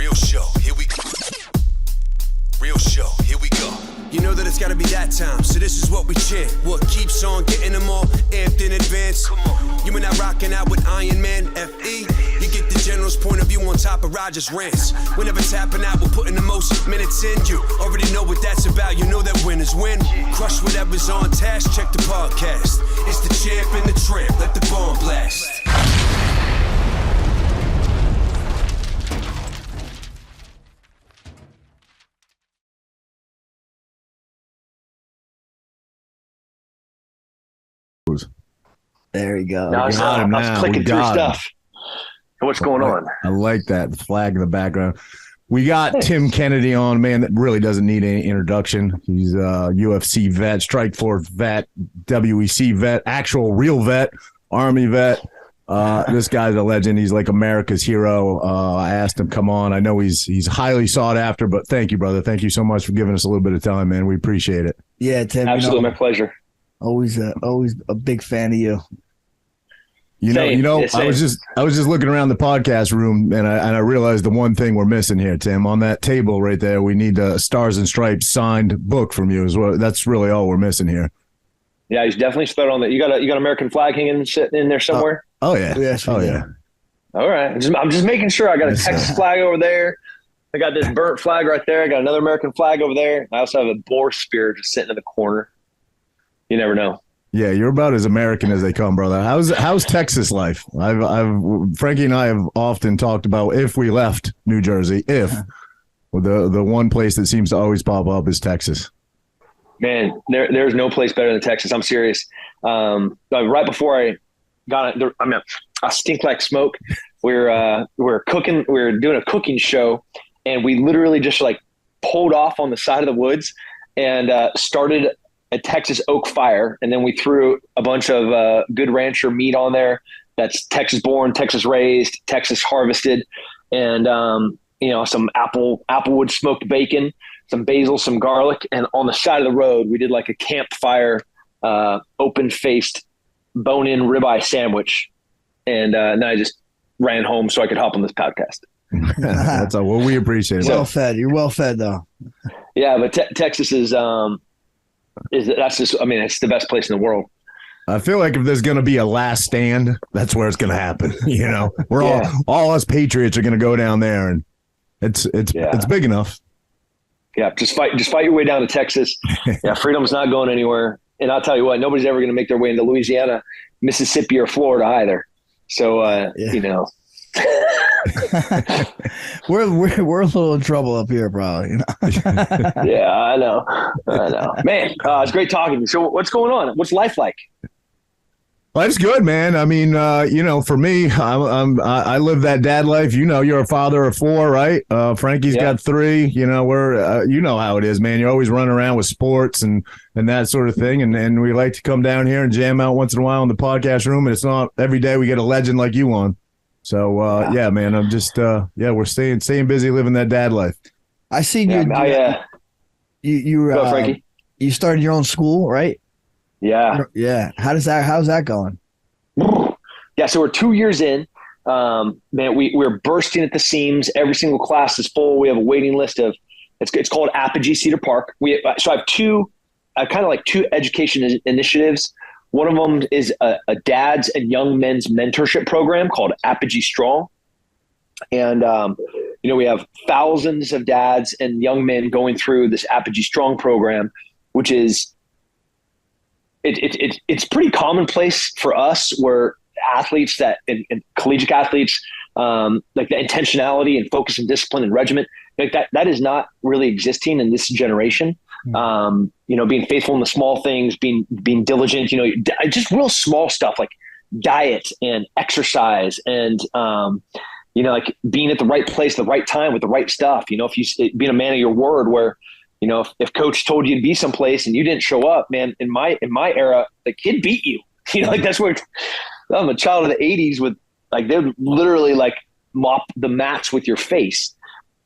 Real show, here we go. Real show, here we go. You know that it's gotta be that time, so this is what we chant. What keeps on getting them all amped in advance? Come on. You and I rocking out with Iron Man, F.E. You get the general's point of view on top of Roger's rants. Whenever tapping out, we're putting the most minutes in. You already know what that's about, you know that winners win. Crush whatever's on task, check the podcast. It's the champ and the tramp, let the bomb blast. There you go. I was clicking through stuff. What's going on? I like that flag in the background. We got Tim Kennedy on, man, that really doesn't need any introduction. He's a UFC vet, Strikeforce vet, WEC vet, actual real vet, Army vet. This guy's a legend. He's like America's hero. I asked him, come on. I know he's highly sought after, but thank you, brother. Thank you so much for giving us a little bit of time, man. We appreciate it. Yeah, Tim. Absolutely, my pleasure. Always a big fan of you. I was just looking around the podcast room and I realized the one thing we're missing here, Tim. On that table right there, we need a Stars and Stripes signed book from you as well. That's really all we're missing here. Yeah, he's definitely spelled on that. You got American flag hanging sitting in there somewhere? Oh yeah. Yes, yeah. All right. I'm just making sure. I got a Texas flag over there. I got this burnt flag right there. I got another American flag over there. I also have a boar spear just sitting in the corner. You never know. Yeah, you're about as American as they come, brother. How's Texas life? Frankie and I have often talked about if we left New Jersey, the one place that seems to always pop up is Texas. Man, there's no place better than Texas. I'm serious. Right before I got it, I stink like smoke. We're cooking. We're doing a cooking show, and we literally just like pulled off on the side of the woods and started a Texas oak fire, and then we threw a bunch of Good Rancher meat on there. That's Texas born, Texas raised, Texas harvested, and some applewood smoked bacon, some basil, some garlic, and on the side of the road we did like a campfire, open-faced bone-in ribeye sandwich, and then I just ran home so I could hop on this podcast. That's all. Well, we appreciate it. Well fed. You're well fed though. Yeah, but Texas is. It's the best place in the world. I feel like if there's going to be a last stand, that's where it's going to happen. We're all us patriots are going to go down there, and it's big enough. Yeah, just fight your way down to Texas. Yeah, freedom's not going anywhere. And I'll tell you what, nobody's ever going to make their way into Louisiana, Mississippi, or Florida either. So we're a little in trouble up here, probably. Yeah, I know. Man, it's great talking to you. So what's going on? What's life like? Life's good, man. I mean, for me, I live that dad life. You're a father of 4, right? Frankie's got 3. We're you know how it is, man. You're always running around with sports and that sort of thing. And we like to come down here and jam out once in a while in the podcast room. And it's not every day we get a legend like you on. So, yeah, man, I'm just, we're staying busy living that dad life. I seen you. Go, Frankie. You started your own school, right? Yeah. Yeah. How's that going? Yeah. So we're 2 years in, man, we're bursting at the seams. Every single class is full. We have a waiting list of, it's called Apogee Cedar Park. So I have kind of like 2 education initiatives. One of them is a dads and young men's mentorship program called Apogee Strong. And, we have thousands of dads and young men going through this Apogee Strong program, which is, it's pretty commonplace for us where athletes and collegiate athletes, like the intentionality and focus and discipline and regiment, like that is not really existing in this generation. Being faithful in the small things, being diligent, just real small stuff like diet and exercise and, like being at the right place, the right time with the right stuff. If you being a man of your word where, if coach told you to be someplace and you didn't show up, man, in my era, the kid beat you, that's where I'm a child of the 80s with like, they would literally like mop the mats with your face.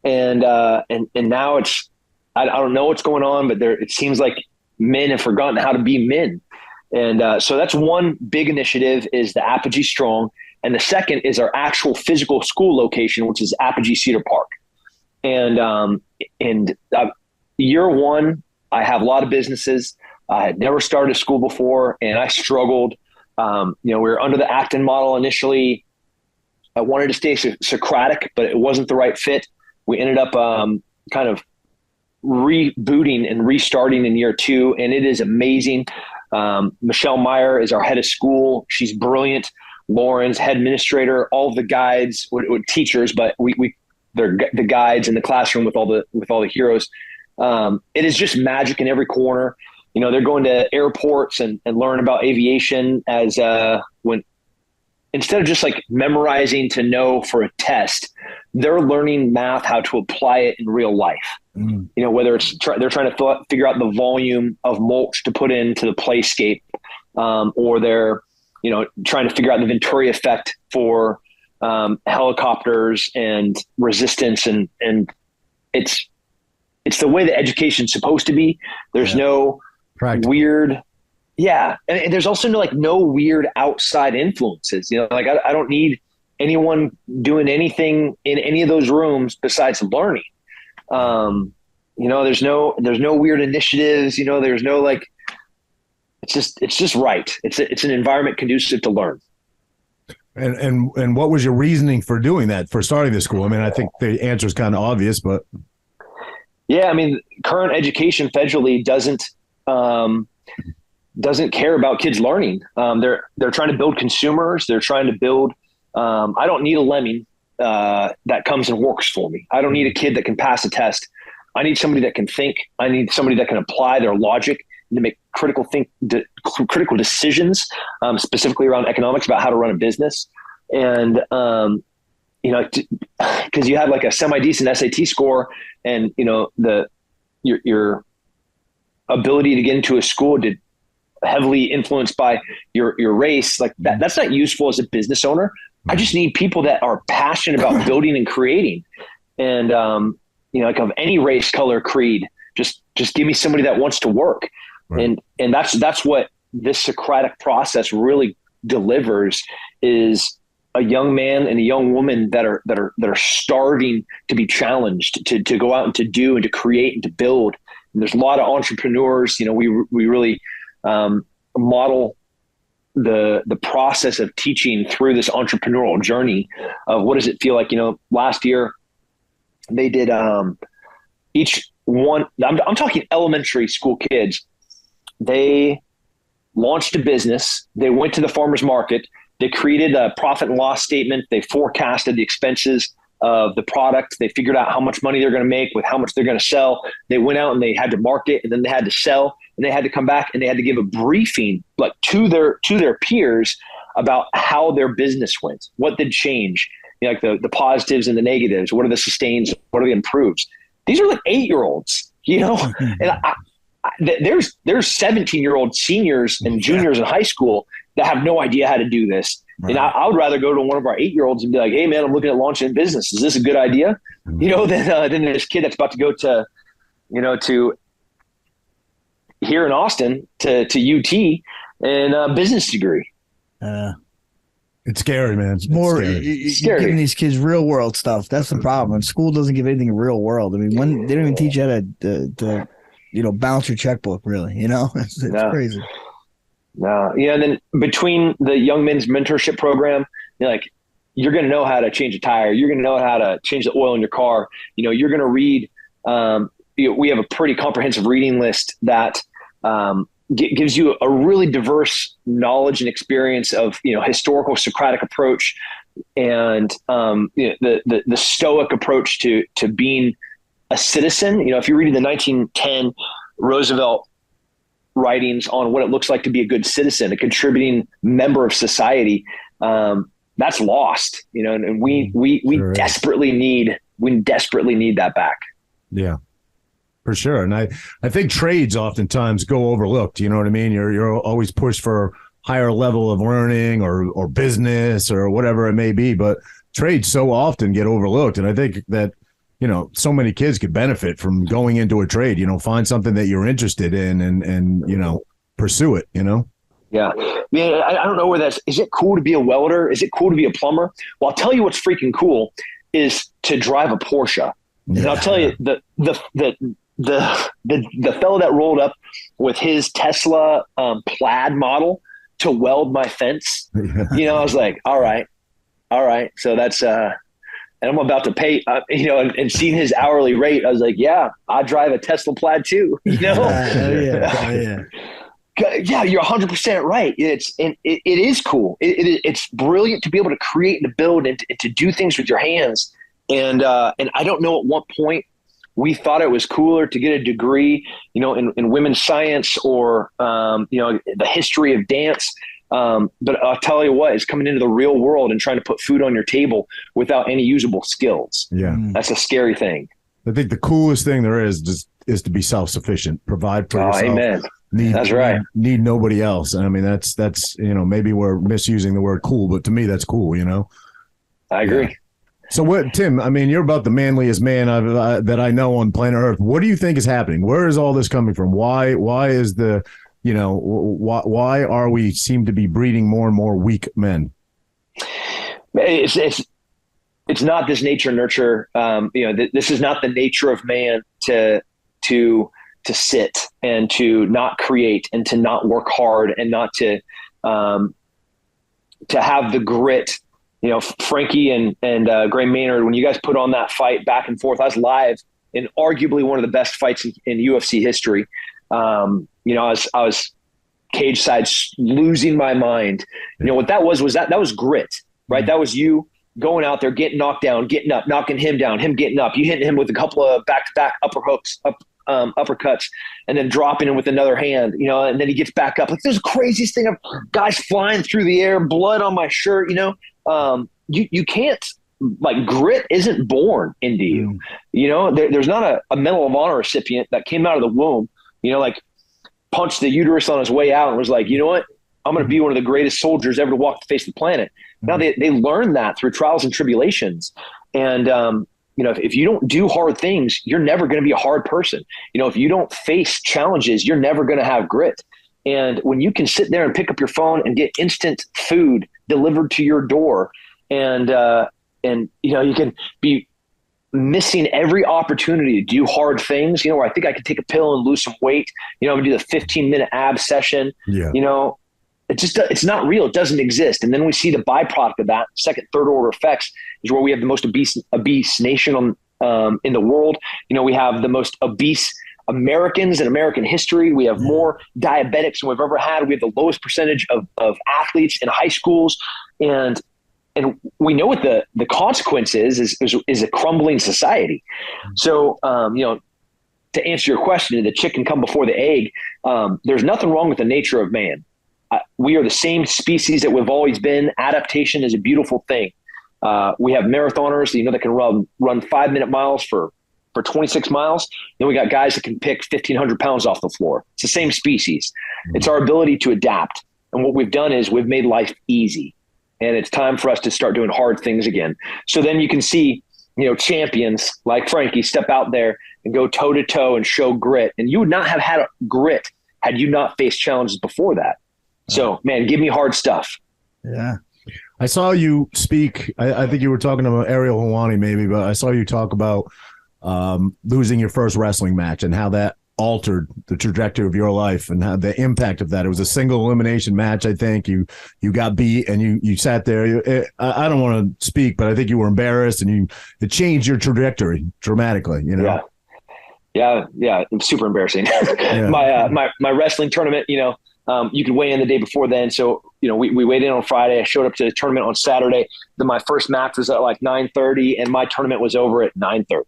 And now it's, I don't know what's going on, but it seems like men have forgotten how to be men. And so that's one big initiative is the Apogee Strong. And the second is our actual physical school location, which is Apogee Cedar Park. And year one, I have a lot of businesses. I had never started a school before, and I struggled. We were under the Acton model initially. I wanted to stay Socratic, but it wasn't the right fit. We ended up kind of rebooting and restarting in year two, and it is amazing. Michelle Meyer is our head of school. She's brilliant. Lauren's head administrator. All of the guides were teachers, but they're the guides in the classroom with all the heroes. It is just magic in every corner. They're going to airports and learn about aviation as when instead of just like memorizing to know for a test, they're learning math, how to apply it in real life. Whether it's they're trying to figure out the volume of mulch to put into the playscape, or they're trying to figure out the Venturi effect for helicopters and resistance, and it's the way that education's supposed to be. There's no practical. Weird. Yeah. And there's also no weird outside influences, I don't need anyone doing anything in any of those rooms besides learning. There's no weird initiatives, there's no it's just right. It's an environment conducive to learn. And what was your reasoning for doing that, for starting the school? I mean, I think the answer is kind of obvious, but. Yeah. I mean, current education federally doesn't care about kids learning. They're trying to build consumers. They're trying to build, I don't need a lemming that comes and works for me. I don't need a kid that can pass a test. I need somebody that can think. I need somebody that can apply their logic to make critical decisions, specifically around economics, about how to run a business. And, because you have a semi-decent SAT score, and, your ability to get into a school did heavily influenced by your race, that's not useful as a business owner. I just need people that are passionate about building and creating, and of any race, color, creed. Just give me somebody that wants to work. Right. And that's what this Socratic process really delivers, is a young man and a young woman that are starving to be challenged, to go out and to do and to create and to build. And there's a lot of entrepreneurs. We really model the process of teaching through this entrepreneurial journey of what does it feel like. Last year they did each one. I'm talking elementary school kids. They launched a business. They went to the farmer's market. They created a profit and loss statement. They forecasted the expenses of the product. They figured out how much money they're going to make with how much they're going to sell. They went out and they had to market, and then they had to sell, and they had to come back and they had to give a briefing to their peers about how their business went, what did change, the positives and the negatives, what are the sustains, what are the improves. These are 8-year-olds, and there's 17-year-old seniors and juniors in high school that have no idea how to do this. Right. And I would rather go to one of our 8-year-olds and be like, hey man, I'm looking at launching a business. Is this a good idea? Than this kid that's about to go to here in Austin to UT and a business degree. It's scary, man. It's more scary. Giving these kids real world stuff. That's the problem. And school doesn't give anything real world. I mean, when they don't even teach you how to balance your checkbook, really. It's crazy. No. And then between the Young Men's Mentorship Program, you're going to know how to change a tire. You're going to know how to change the oil in your car. You're going to read. We have a pretty comprehensive reading list that gives you a really diverse knowledge and experience of historical Socratic approach and the Stoic approach to being a citizen. If you're reading the 1910 Roosevelt writings on what it looks like to be a good citizen, a contributing member of society, that's lost, and we sure desperately need that back. Yeah, for sure. And I think trades oftentimes go overlooked. You know what I mean? You're always pushed for higher level of learning or business or whatever it may be, but trades so often get overlooked. And I think that, so many kids could benefit from going into a trade, find something that you're interested in and pursue it, Yeah. Man, I don't know where is it cool to be a welder? Is it cool to be a plumber? Well, I'll tell you what's freaking cool is to drive a Porsche. And I'll tell you, the fellow that rolled up with his Tesla plaid model to weld my fence, I was like, all right. So that's, and I'm about to pay, and seeing his hourly rate, I was like, yeah, I drive a Tesla plaid too, Yeah. Yeah, you're 100% right. It is cool. It's brilliant to be able to create and to build and to do things with your hands. And I don't know at what point we thought it was cooler to get a degree, in women's science or, the history of dance. But I'll tell you what, is coming into the real world and trying to put food on your table without any usable skills. Yeah. That's a scary thing. I think the coolest thing there is to be self-sufficient, provide for yourself. Amen. That's right. Need nobody else. And I mean, that's, maybe we're misusing the word cool, but to me, that's cool, I agree. Yeah. So what, Tim, I mean, you're about the manliest man that I know on planet Earth. What do you think is happening? Where is all this coming from? Why is the, why are we seem to be breeding more and more weak men? It's not this nature nurture. This is not the nature of man to sit and to not create and to not work hard and not to have the grit. Frankie and Gray Maynard, when you guys put on that fight back and forth, I was live in arguably one of the best fights in UFC history. I was cage side losing my mind. What that was that was grit, right? That was you going out there, getting knocked down, getting up, knocking him down, him getting up, you hitting him with a couple of back-to-back uppercuts, and then dropping him with another hand, and then he gets back up. Like, there's the craziest thing of guys flying through the air, blood on my shirt, you can't, like, grit isn't born into you. There's not a Medal of Honor recipient that came out of the womb, like punched the uterus on his way out and was like, you know what, I'm going to be one of the greatest soldiers ever to walk the face of the planet. Now they learn that through trials and tribulations. And, if you don't do hard things, you're never going to be a hard person. If you don't face challenges, you're never going to have grit. And when you can sit there and pick up your phone and get instant food delivered to your door, and you can be missing every opportunity to do hard things, where I think I could take a pill and lose some weight, I'm gonna do the 15-minute ab session. Yeah. It's not real. It doesn't exist. And then we see the byproduct of that, second, third order effects, is where we have the most obese nation in the world. We have the most obese Americans in American history. We have more diabetics than we've ever had. We have the lowest percentage of athletes in high schools. And we know what the consequence is a crumbling society. So, to answer your question, did the chicken come before the egg? There's nothing wrong with the nature of man. We are the same species that we've always been. Adaptation is a beautiful thing. We have marathoners, that can run 5-minute miles for 26 miles. Then we got guys that can pick 1,500 pounds off the floor. It's the same species. It's our ability to adapt. And what we've done is we've made life easy. And it's time for us to start doing hard things again. So then you can see, champions like Frankie step out there and go toe to toe and show grit. And you would not have had grit had you not faced challenges before that. So, man, give me hard stuff. Yeah. I saw you speak. I think you were talking about Ariel Helwani maybe, but I saw you talk about losing your first wrestling match and how that altered the trajectory of your life and how the impact of that. It was a single elimination match. I think you got beat and you sat there. I don't want to speak, but I think you were embarrassed and it changed your trajectory dramatically, Yeah. It was super embarrassing. Yeah. My wrestling tournament, you could weigh in the day before then. So, we weighed in on Friday. I showed up to the tournament on Saturday. Then my first match was at like 9:30 and my tournament was over at 9:30.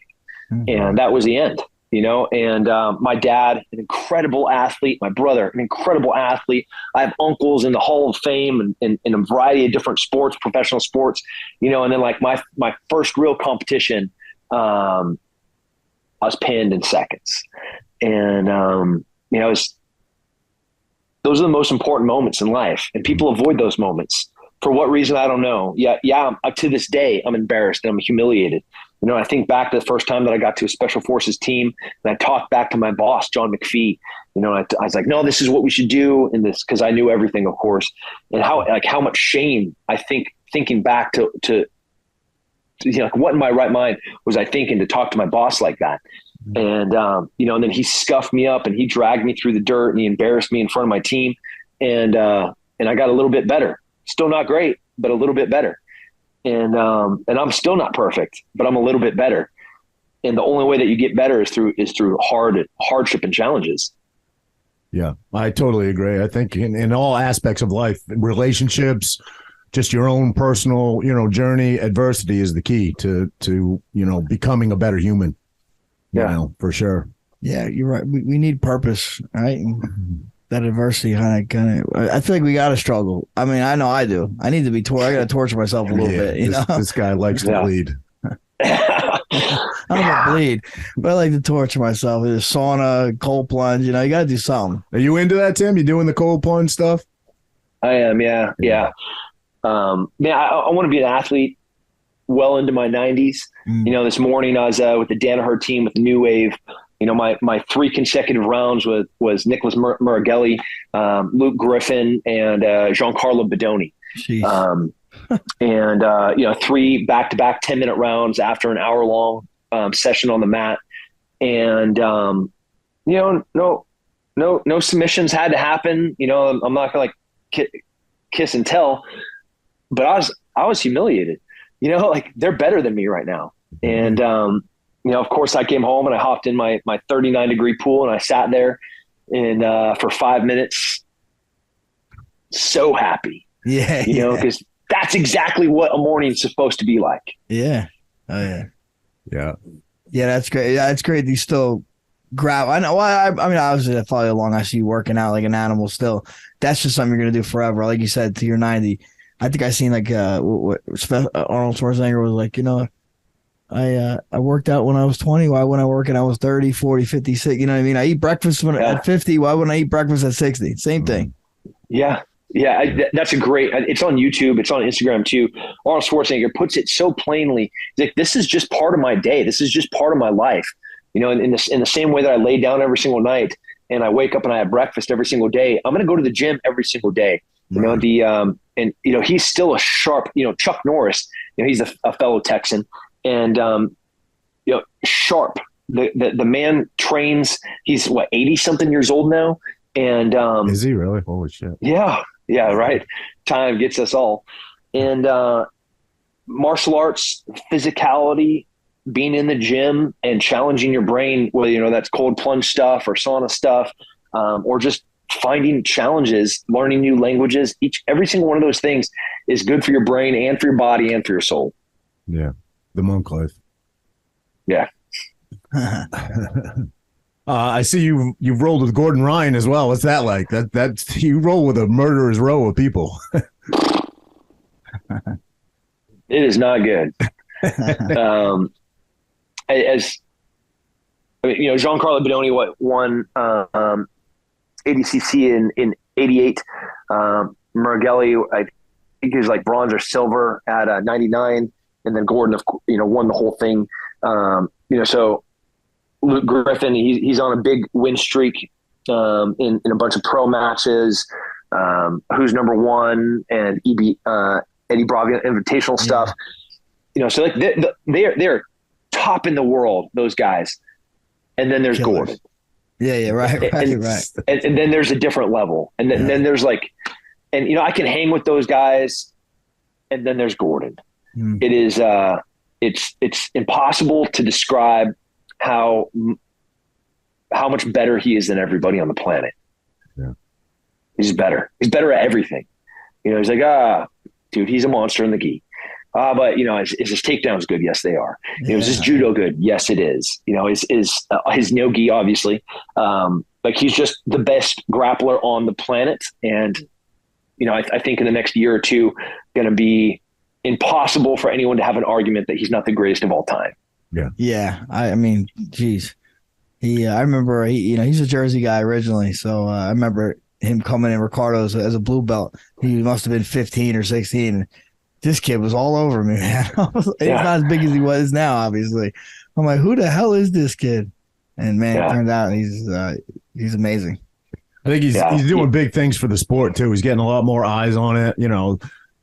Mm-hmm. And that was the end, and my dad, an incredible athlete, my brother, an incredible athlete. I have uncles in the Hall of Fame and in a variety of different sports, professional sports, and then like my first real competition, I was pinned in seconds. And, those are the most important moments in life, and people avoid those moments for what reason? I don't know. Yeah. To this day, I'm embarrassed and I'm humiliated. I think back to the first time that I got to a special forces team and I talked back to my boss, John McPhee. I was like, no, this is what we should do. And this, cause I knew everything, of course, and how much shame I think thinking back to what in my right mind was I thinking to talk to my boss like that? And, and then he scuffed me up and he dragged me through the dirt and he embarrassed me in front of my team. And I got a little bit better. Still not great, but a little bit better. And I'm still not perfect, but I'm a little bit better. And the only way that you get better is through hardship and challenges. Yeah, I totally agree. I think in all aspects of life, relationships, just your own personal, journey, adversity is the key to becoming a better human. For sure. Yeah, you're right. We need purpose, right? That adversity kind of. I feel like we got to struggle. I mean, I know I do. I need to be I got to torture myself a little bit. This guy likes to bleed. I don't bleed, but I like to torture myself. There's sauna, cold plunge. You got to do something. Are you into that, Tim? You doing the cold plunge stuff? I am. Yeah. I want to be an athlete well into my 90s. This morning I was with the Danaher team with the New Wave. My 3 consecutive rounds was Nicholas Muragelli, Luke Griffin, and Giancarlo Bedoni. And 3 back-to-back 10-minute rounds after an hour-long session on the mat. And no submissions had to happen. I'm not gonna kiss and tell, but I was humiliated. They're better than me right now. And of course I came home and I hopped in my 39-degree pool and I sat there and for 5 minutes, so happy. Yeah. Because that's exactly what a morning's supposed to be like. Yeah. Oh yeah. Yeah. Yeah, that's great. Yeah, it's great. You still grab. I know. Well, I mean, obviously, I follow you along. I see you working out like an animal. Still, that's just something you're gonna do forever. Like you said, to your 90. I think I seen Arnold Schwarzenegger was like, I worked out when I was 20. Why wouldn't I work when I was 30, 40, 56? You know what I mean? I eat breakfast at 50. Why wouldn't I eat breakfast at 60? Same thing. Yeah. Yeah. That's a great, it's on YouTube. It's on Instagram too. Arnold Schwarzenegger puts it so plainly. He's like, this is just part of my day. This is just part of my life. In the same way that I lay down every single night and I wake up and I have breakfast every single day, I'm going to go to the gym every single day. He's still a sharp, Chuck Norris, he's a fellow Texan and, sharp. The man trains, he's 80 something years old now. And, is he really? Holy shit. Yeah. Yeah. Right. Time gets us all. And, martial arts, physicality, being in the gym and challenging your brain, whether, that's cold plunge stuff or sauna stuff, or just finding challenges, learning new languages, every single one of those things is good for your brain and for your body and for your soul. Yeah. The monk life. Yeah. I see you've rolled with Gordon Ryan as well. What's that like? That's you roll with a murderer's row of people. It is not good. Giancarlo Bedoni won ADCC in 88. Muragelli, I think he was like bronze or silver at 99, and then Gordon, won the whole thing. So Luke Griffin, he's on a big win streak in a bunch of pro matches. Who's number one and Eddie Bravo invitational stuff. So like they're top in the world, those guys. And then there's Gordon. Yeah, right. And then there's a different level. And then there's I can hang with those guys. And then there's Gordon. It is it's impossible to describe how much better he is than everybody on the planet. Yeah. He's better. He's better at everything. He's like, dude, he's a monster in the gi. But is his takedowns good? Yes, they are. Is his judo good? Yes, it is. Is his no-gi, obviously. He's just the best grappler on the planet. And, I think in the next year or two, going to be impossible for anyone to have an argument that he's not the greatest of all time. Yeah. Yeah. I mean, geez. I remember, he's a Jersey guy originally. So I remember him coming in Ricardo's as a blue belt. He must have been 15 or 16. This kid was all over me, man. He's not as big as he was now, obviously. I'm like, who the hell is this kid? And man, it turned out he's amazing. I think he's doing big things for the sport too. He's getting a lot more eyes on it.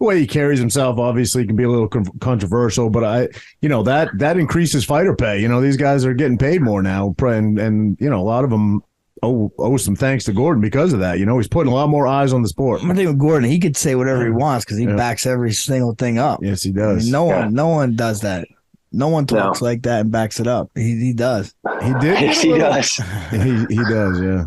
way he carries himself obviously can be a little controversial, but that increases fighter pay. These guys are getting paid more now, and a lot of them owe some thanks to Gordon because of that. He's putting a lot more eyes on the sport. I think with Gordon, he could say whatever he wants because he backs every single thing up. Yes, he does. No one does that. No one talks like that and backs it up. He does. He did. Yes, he does. He does. Yeah.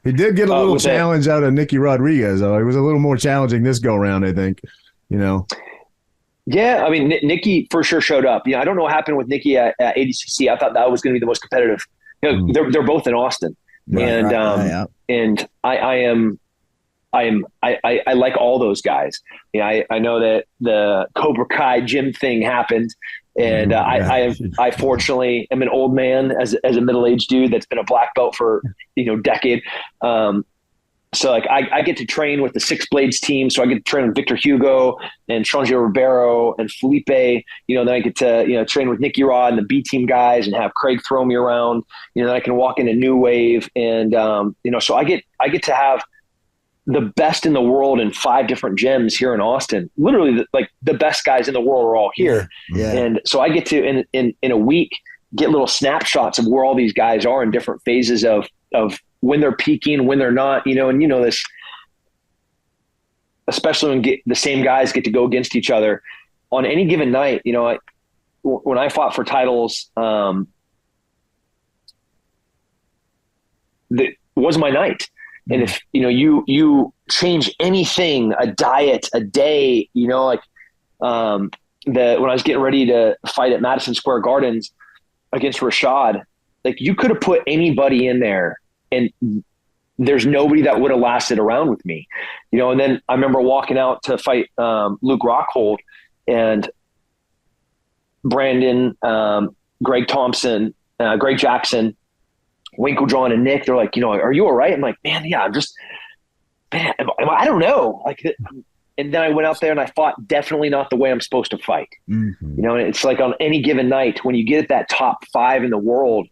He did get a little challenge out of Nicky Rodriguez, though. It was a little more challenging this go round, I think. Yeah, I mean, Nicky for sure showed up. I don't know what happened with Nicky at ADCC. I thought that was going to be the most competitive. They're both in Austin, and I like all those guys. I know that the Cobra Kai gym thing happened, and I fortunately am an old man as a middle-aged dude that's been a black belt for decade. So like I get to train with the Six Blades team, so I get to train with Victor Hugo and Changio Ribeiro and Felipe. Then I get to train with Nicky Rod and the B team guys and have Craig throw me around. Then I can walk into New Wave, and so I get to have the best in the world in 5 different gyms here in Austin. Literally, the best guys in the world are all here. Yeah. And so I get to in a week get little snapshots of where all these guys are in different phases of when they're peaking, when they're not. And this, especially when the same guys get to go against each other on any given night. When I fought for titles, that was my night. And if, you change anything, a diet, a day, when I was getting ready to fight at Madison Square Gardens against Rashad, you could have put anybody in there and there's nobody that would have lasted around with me, and then I remember walking out to fight Luke Rockhold, and Brandon, Greg Thompson, Greg Jackson, Winklejohn and Nick, they're like, are you all right? I'm like, man, yeah, I don't know. And then I went out there and I fought definitely not the way I'm supposed to fight. Mm-hmm. And it's like on any given night, when you get at that top 5 in the world,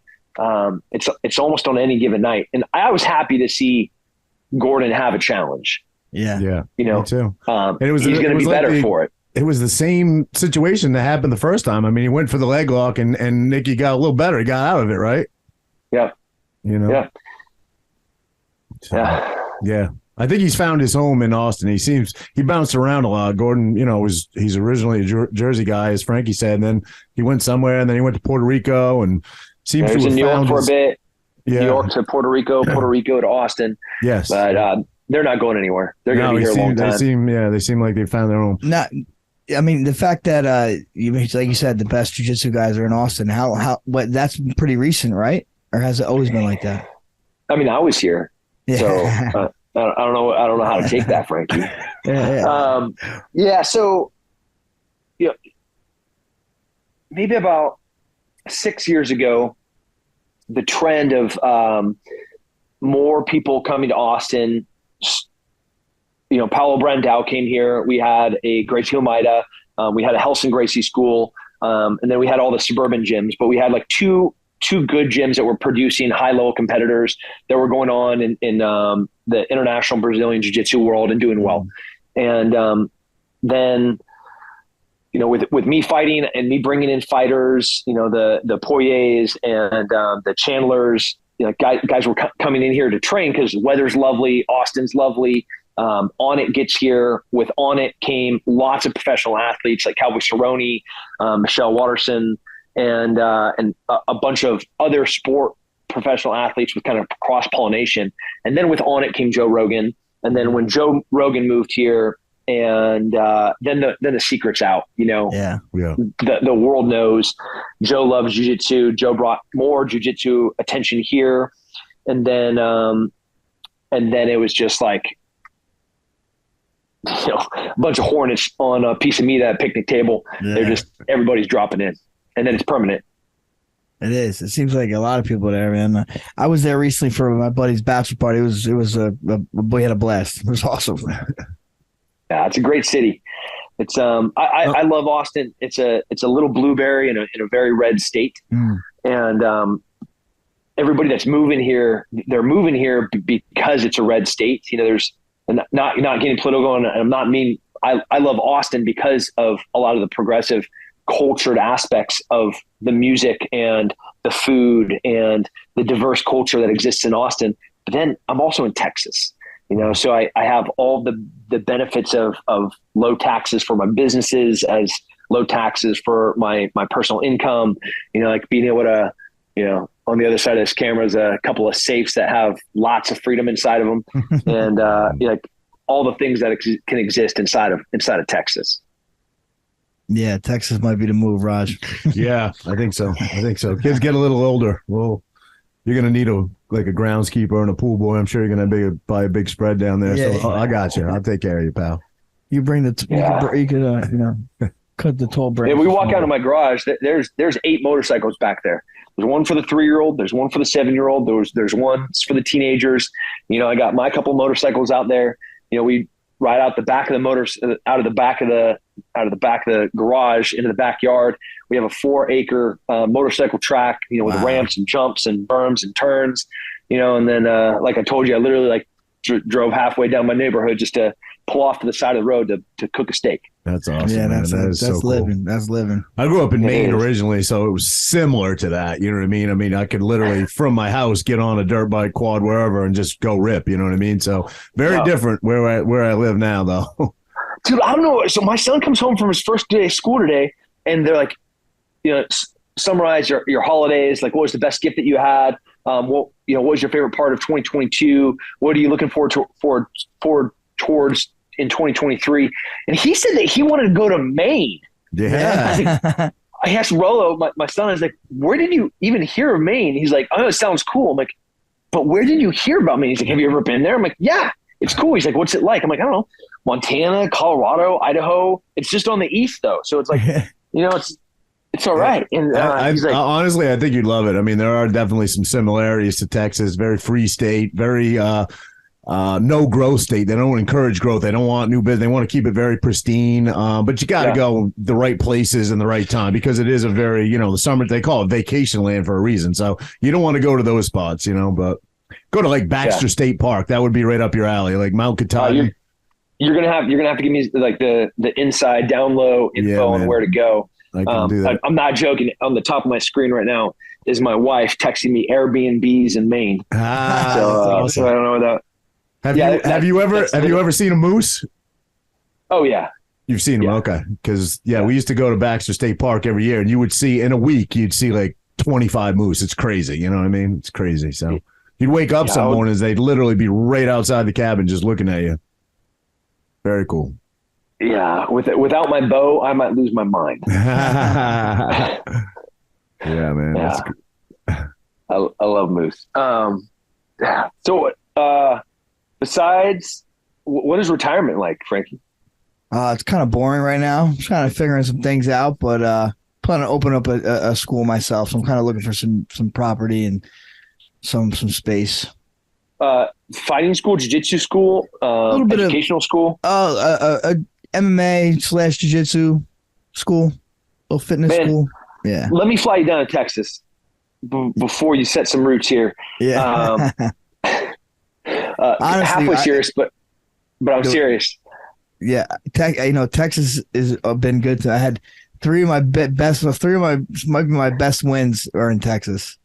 it's almost on any given night. And I was happy to see Gordon have a challenge. Yeah. Yeah. Me too. And he's going to be better for it. It was the same situation that happened the first time. I mean, he went for the leg lock and Nicky got a little better. He got out of it, right? Yeah. Yeah. So, yeah. I think he's found his home in Austin. He bounced around a lot. Gordon, he's originally a Jersey guy, as Frankie said, and then he went somewhere, and then he went to Puerto Rico, and seems to have in New York for a bit. Yeah. New York to Puerto Rico to Austin. Yes, but they're not going anywhere. They're going to be here a long time. They seem like they found their home. I mean, the fact that like you said, the best jiu-jitsu guys are in Austin. That's pretty recent, right? Or has it always been like that? I mean, I was here, so I don't know. I don't know how to take that, Frankie. So, maybe about 6 years ago, the trend of more people coming to Austin. Paulo Brandao came here. We had a Gracie Almeida. We had a Helson Gracie school, and then we had all the suburban gyms. But we had two good gyms that were producing high-level competitors that were going on in the international Brazilian jiu-jitsu world and doing well. And then, with me fighting and me bringing in fighters, the Poiriers and the Chandlers, guys were coming in here to train because the weather's lovely, Austin's lovely. On It gets here. With On It came lots of professional athletes like Cowboy Cerrone, Michelle Watterson, and a bunch of other sport professional athletes with kind of cross-pollination. And then with On It came Joe Rogan. And then when Joe Rogan moved here, and then the secret's out, Yeah. The world knows Joe loves jiu-jitsu. Joe brought more jiu-jitsu attention here. And then it was just like, a bunch of hornets on a piece of meat at a picnic table. Yeah. They're just, everybody's dropping in. And then it's permanent. It is. It seems like a lot of people there, man. I was there recently for my buddy's bachelor party. We had a blast. It was awesome. Yeah, it's a great city. It's I love Austin. It's a little blueberry in a very red state. And everybody that's moving here, they're moving here because it's a red state. There's not getting political, and I'm I love Austin because of a lot of the progressive cultured aspects of the music and the food and the diverse culture that exists in Austin. But then I'm also in Texas, so I have all the benefits of low taxes for my businesses, as low taxes for my personal income, like being able to, on the other side of this camera is a couple of safes that have lots of freedom inside of them. And like all the things that can exist inside of Texas. Yeah, Texas might be the move, Raj. Yeah, I think so. Kids get a little older. Well, you're going to need a groundskeeper and a pool boy. I'm sure you're going to buy a big spread down there. Yeah, so I got you. I'll take care of you, pal. You bring you could cut the toll break. Yeah, we walk out of my garage. There's 8 motorcycles back there. There's one for the 3-year-old. There's one for the 7-year-old. There's one for the teenagers. I got my couple motorcycles out there. We ride out the back of the out of the back of the garage into the backyard. We have a 4-acre motorcycle track, with ramps and jumps and berms and turns, and then like I told you, I literally drove halfway down my neighborhood just to pull off to the side of the road to cook a steak. That's awesome. Yeah, that's so living. Cool. That's living. I grew up in Maine originally, so it was similar to that. You know what I mean? I mean, I could literally from my house get on a dirt bike, quad, wherever, and just go rip. You know what I mean? So very different where I live now, though. Dude, I don't know. So my son comes home from his first day of school today, and they're like, summarize your holidays. Like, what was the best gift that you had? What was your favorite part of 2022? What are you looking forward towards in 2023? And he said that he wanted to go to Maine. Yeah. I asked Rolo, my son, I was like, where did you even hear of Maine? He's like, oh, it sounds cool. I'm like, but where did you hear about Maine? He's like, have you ever been there? I'm like, yeah, it's cool. He's like, what's it like? I'm like, I don't know. Montana, Colorado, Idaho. It's just on the east though. So it's like, it's all right. And he's like, honestly, I think you'd love it. I mean, there are definitely some similarities to Texas. Very free state, very no growth state. They don't encourage growth. They don't want new business. They want to keep it very pristine. But you got to go the right places in the right time, because it is a very, the summer, they call it vacation land for a reason. So you don't want to go to those spots, but go to Baxter State Park. That would be right up your alley. Like Mount Katahdin. You're gonna have to give me the inside down low info on where to go. I can do that. I'm not joking. On the top of my screen right now is my wife texting me Airbnbs in Maine. So I don't know what that. Have you ever seen a moose? Oh yeah. You've seen them, okay? Because we used to go to Baxter State Park every year, and you would see in a week you'd see like 25 moose. It's crazy, you know what I mean? It's crazy. So you'd wake up some mornings, they'd literally be right outside the cabin just looking at you. Very cool. Yeah, without my bow, I might lose my mind. Yeah, man. Yeah. That's I love moose. So besides, what is retirement like, Frankie? It's kind of boring right now. I'm trying to figuring some things out, but planning to open up a school myself. So I'm kind of looking for some property and some space. Fighting school, jiu-jitsu school, educational school. MMA / jiu-jitsu school, little fitness school. Yeah. Let me fly you down to Texas before you set some roots here. Yeah. Honestly, halfway serious, but I'm serious. Yeah. Texas has been good. I had three of my best wins are in Texas.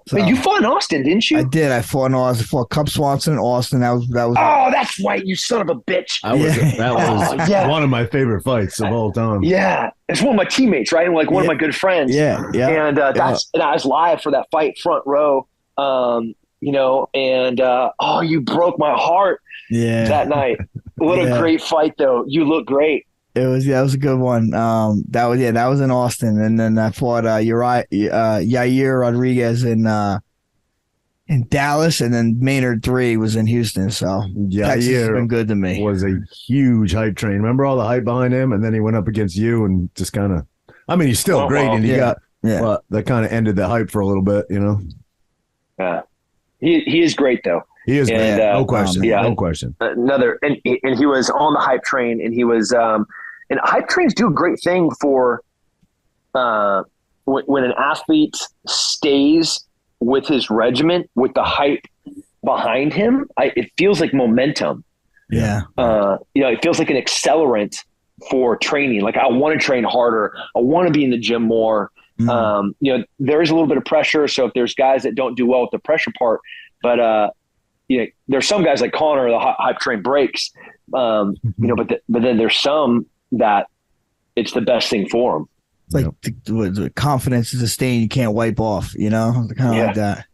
So, you fought in Austin, didn't you? I did. I fought in Austin. I fought Cup Swanson in Austin. That was. Oh, that's right, you son of a bitch! That was one of my favorite fights of all time. Yeah, it's one of my teammates, right? And one of my good friends. Yeah. And and I was live for that fight, front row. You broke my heart. Yeah. That night. What a great fight, though. You look great. It was a good one. That was in Austin, and then I fought Yair Rodriguez in Dallas, and then Maynard 3 was in Houston. So Texas has been good to me. Was a huge hype train. Remember all the hype behind him, and then he went up against you and just kind of. I mean, he's still great, and but that kind of ended the hype for a little bit, Yeah, he is great though. He is, and, no question. No question. Another, and he was on the hype train, and he was. And hype trains do a great thing for when an athlete stays with his regiment with the hype behind him. It feels like momentum. Yeah. It feels like an accelerant for training. Like I want to train harder. I want to be in the gym more. There is a little bit of pressure. So if there's guys that don't do well with the pressure part, but there's some guys like Connor, the hype train breaks. But then there's some that it's the best thing for them. It's like the confidence is a stain you can't wipe off, kind of like that.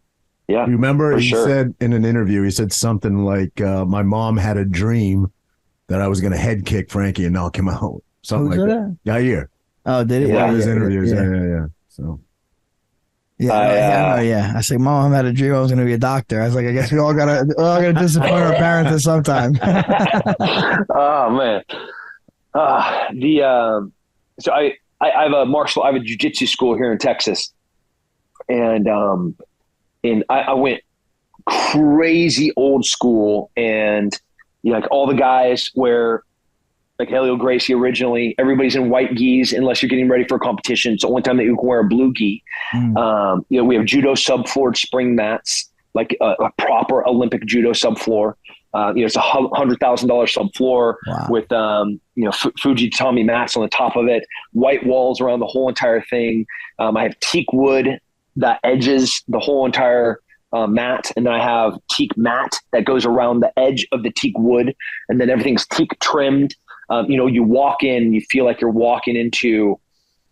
Yeah. You remember he said in an interview, he said something like, my mom had a dream that I was going to head kick Frankie and knock him out. Something like that. Yair. Oh, did he? One of his interviews. Yeah. So. I said, Mom had a dream I was going to be a doctor. I was like, I guess we all gotta disappoint our parents at some time. Oh man. So I have a Jiu-Jitsu school here in Texas, and I went crazy old school, and like all the guys wear like Helio Gracie originally. Everybody's in white gis unless you're getting ready for a competition. It's the only time that you can wear a blue gi. We have judo subfloor spring mats, like a proper Olympic judo subfloor. It's $100,000 subfloor with Fuji tatami mats on the top of it, white walls around the whole entire thing. I have teak wood that edges the whole entire mat, and then I have teak mat that goes around the edge of the teak wood, and then everything's teak trimmed. You walk in, you feel like you're walking into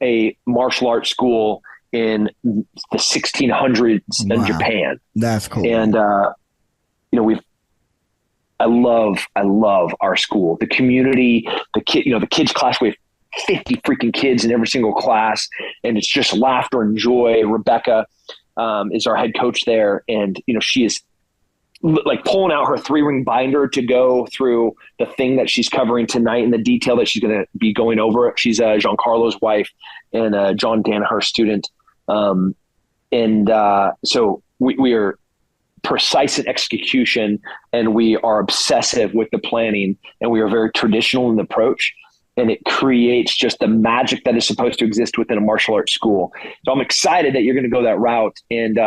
a martial arts school in the 1600s in Japan. That's cool. And I love our school, the community, the kids class. We have 50 freaking kids in every single class, and it's just laughter and joy. Rebecca is our head coach there, and she is like pulling out her 3-ring binder to go through the thing that she's covering tonight and the detail that she's going to be going over. She's Giancarlo's wife and John Danaher student. So we are precise in execution, and we are obsessive with the planning, and we are very traditional in the approach, and it creates just the magic that is supposed to exist within a martial arts school. So I'm excited that you're going to go that route. And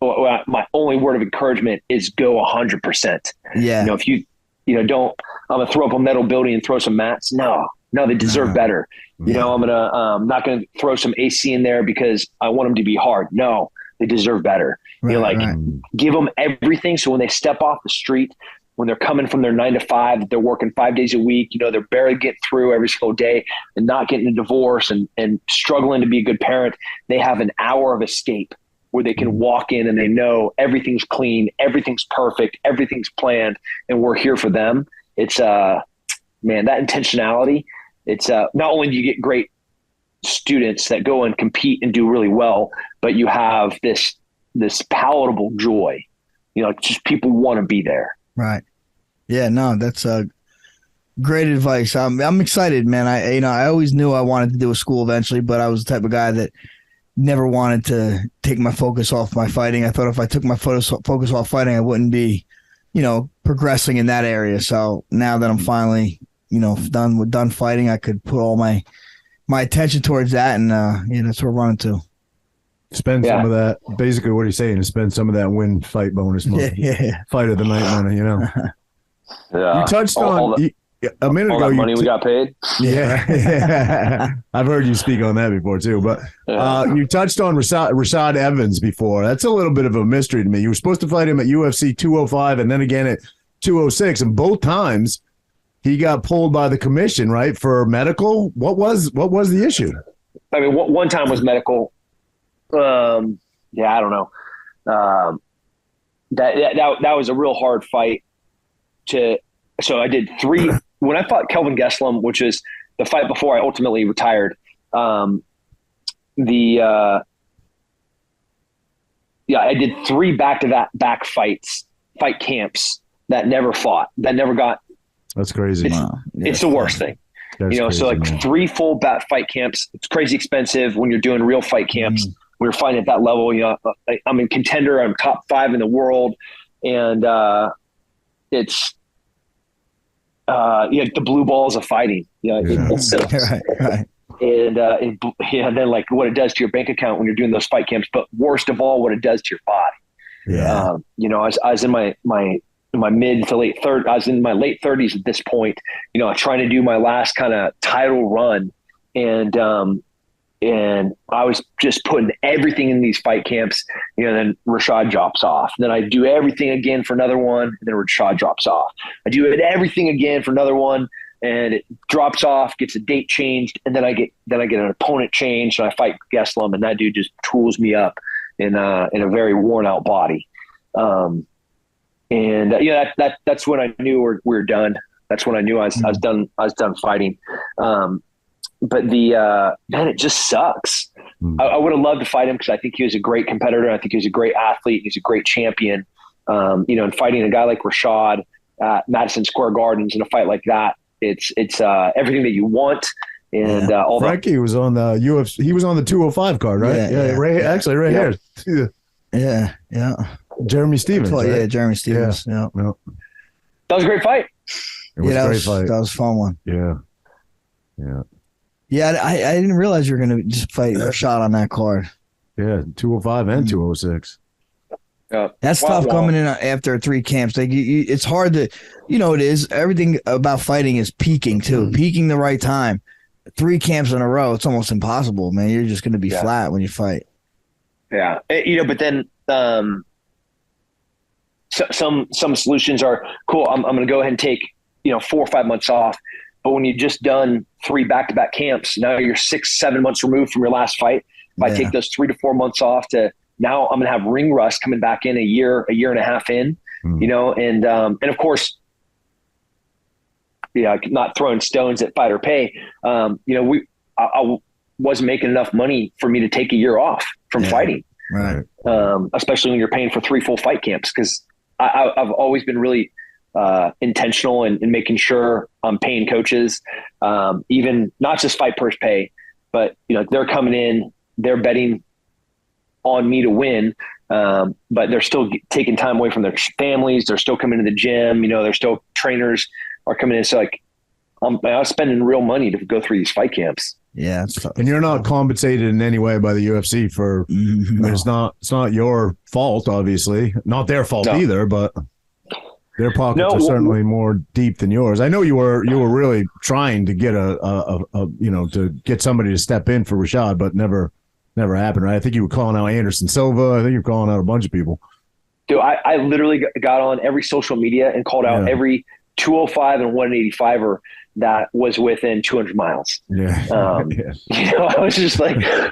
my only word of encouragement is go 100%. Yeah. If you don't, I'm going to throw up a metal building and throw some mats. No, they deserve better. I'm not going to throw some AC in there because I want them to be hard. No, they deserve better. Give them everything. So when they step off the street, when they're coming from their 9 to 5, they're working 5 days a week, they're barely getting through every single day and not getting a divorce and struggling to be a good parent. They have an hour of escape where they can walk in and they know everything's clean, everything's perfect, everything's planned, and we're here for them. It's that intentionality. It's not only do you get great students that go and compete and do really well, but you have this palatable joy. Just people want to be there. Right. Yeah, no, that's great advice. I'm excited, man. I always knew I wanted to do a school eventually, but I was the type of guy that never wanted to take my focus off my fighting. I thought if I took my focus off fighting, I wouldn't be, progressing in that area. So now that I'm finally, done fighting, I could put all my attention towards that, and that's where we're running to. Spend some of that. Basically, what he's saying is spend some of that win fight bonus money. Fight of the night money. Yeah. You touched on a minute ago. That money we got paid. Yeah. I've heard you speak on that before too. But you touched on Rashad Evans before. That's a little bit of a mystery to me. You were supposed to fight him at UFC 205 and then again at 206, and both times he got pulled by the commission, right, for medical. What was the issue? I mean, one time was medical. I don't know. That was a real hard fight so I did 3 when I fought Kelvin Gastelum, which is the fight before I ultimately retired. I did 3 back-to-back fight camps that never fought, that never got. That's crazy. It's the worst thing. That's crazy, so like, man. 3 full fight camps. It's crazy expensive when you're doing real fight camps. We were fighting at that level. I'm in contender. I'm top 5 in the world, and it's the blue balls of fighting. Right. And then like what it does to your bank account when you're doing those fight camps, but worst of all, what it does to your body. I was in my in my mid to late 30s. I was in my late 30s at this point, trying to do my last kind of title run. And I was just putting everything in these fight camps, then Rashad drops off. And then I do everything again for another one, and then Rashad drops off. I do everything again for another one, and it drops off, gets a date changed, and then I get an opponent changed, and I fight Geslam, and that dude just tools me up in a very worn out body. That's when I knew we were done. That's when I knew I was done. I was done fighting. But man, it just sucks. I would have loved to fight him because I think he was a great competitor. I think he was a great athlete. He's a great champion. And fighting a guy like Rashad at Madison Square Gardens in a fight like that, it's everything that you want. And Frankie was on the UFC. He was on the 205 card, right? Yeah. Right here. Yeah. Jeremy Stevens. Right? Right? Yeah, Jeremy Stevens. Yeah. That was a great fight. It was a great fight. That was a fun one. Yeah. Yeah, I didn't realize you were going to just fight Rashad on that card. Yeah, 205 and 206. That's tough coming in after 3 camps. Like it's hard to, it is. Everything about fighting is peaking too, peaking the right time. 3 camps in a row, it's almost impossible, man. You're just going to be flat when you fight. Yeah, but then some solutions are cool. I'm going to go ahead and take 4 or 5 months off. But when you've just done 3 back-to-back camps, now you're 6-7 months removed from your last fight. If I take those 3 to 4 months off to now, I'm going to have ring rust coming back in a year and a half in, and of course, not throwing stones at fight or pay. I wasn't making enough money for me to take a year off from fighting, right? Especially when you're paying for 3 full fight camps, because I've always been really intentional in making sure I'm paying coaches, even not just fight purse pay, but they're coming in, they're betting on me to win, but they're still taking time away from their families. They're still coming to the gym. They're still trainers are coming in. So I was spending real money to go through these fight camps. Yeah, and you're not compensated in any way by the UFC for. I mean, it's not your fault, obviously, not their fault either, but. Their pockets are certainly more deep than yours. I know you were really trying to get to get somebody to step in for Rashad, but never happened, right? I think you were calling out Anderson Silva. I think you were calling out a bunch of people. Dude, I literally got on every social media and called out every 205 and 185er that was within 200 miles. Yeah. I was just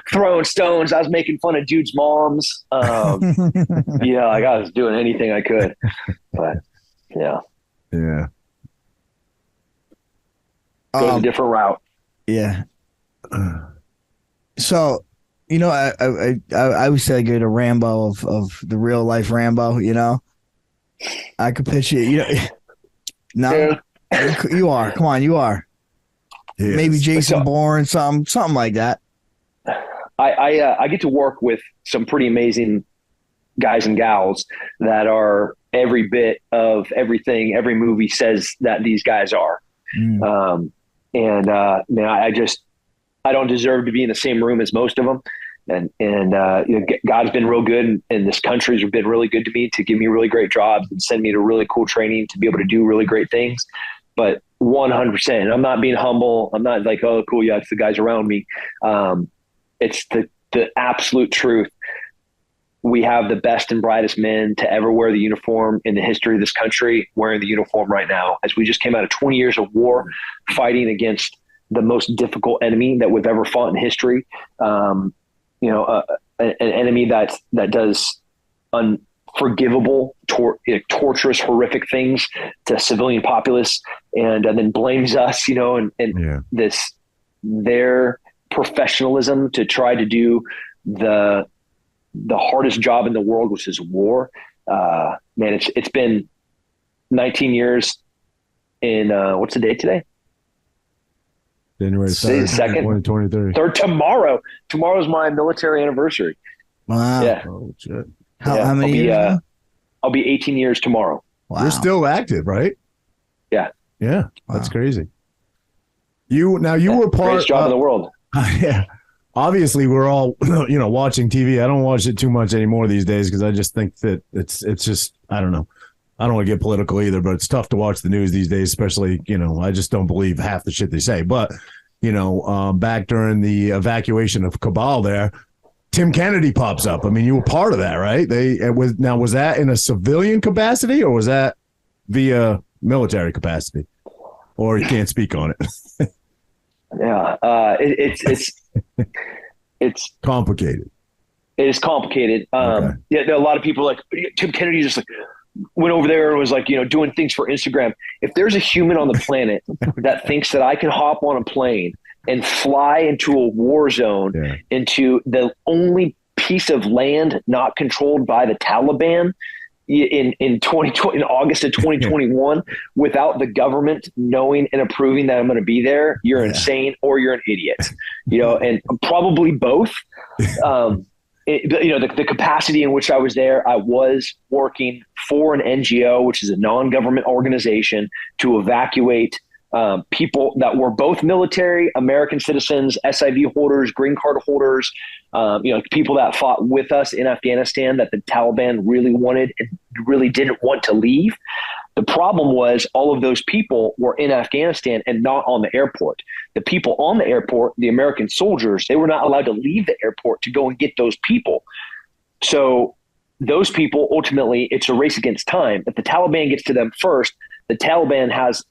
throwing stones. I was making fun of dudes' moms. I was doing anything I could, but. Yeah. Go a different route. Yeah. So, I would say you're the Rambo of the real life Rambo. I could picture you. No, you are. Come on, you are. Yes. Maybe Jason Bourne, something like that. I get to work with some pretty amazing guys and gals that are every bit of everything every movie says that these guys are. Man, I don't deserve to be in the same room as most of them. And God's been real good, and this country's been really good to me to give me really great jobs and send me to really cool training to be able to do really great things. But 100%, and I'm not being humble. I'm not like, oh, cool. Yeah, it's the guys around me. It's the absolute truth. We have the best and brightest men to ever wear the uniform in the history of this country wearing the uniform right now, as we just came out of 20 years of war fighting against the most difficult enemy that we've ever fought in history. An enemy that does unforgivable, torturous, horrific things to civilian populace, and then blames us, their professionalism to try to do the hardest job in the world, which is war. Man, it's been 19 years in what's the date today? January 2nd, 2023. Tomorrow's my military anniversary. Wow. Yeah. Oh shit. How many years? I'll be 18 years tomorrow. Wow. You're still active, right? Yeah. Yeah. That's crazy. You were part greatest job in the world. Yeah. Obviously, we're all, watching TV. I don't watch it too much anymore these days because I just think that it's just, I don't know. I don't want to get political either, but it's tough to watch the news these days, especially, I just don't believe half the shit they say. But, back during the evacuation of Kabul there, Tim Kennedy pops up. I mean, you were part of that, right? Was that in a civilian capacity, or was that via military capacity? Or you can't speak on it? Yeah, it's complicated. It is complicated. Okay. Yeah, there are a lot of people like Tim Kennedy just like went over there and was like, doing things for Instagram. If there's a human on the planet that thinks that I can hop on a plane and fly into a war zone, into the only piece of land not controlled by the Taliban in August of 2021, without the government knowing and approving that I'm going to be there, you're insane or you're an idiot, and probably both. The capacity in which I was there, I was working for an NGO, which is a non-government organization, to evacuate people that were both military, American citizens, SIV holders, green card holders, people that fought with us in Afghanistan that the Taliban really wanted and really didn't want to leave. The problem was all of those people were in Afghanistan and not on the airport. The people on the airport, the American soldiers, they were not allowed to leave the airport to go and get those people. So those people, ultimately, it's a race against time. If the Taliban gets to them first, the Taliban has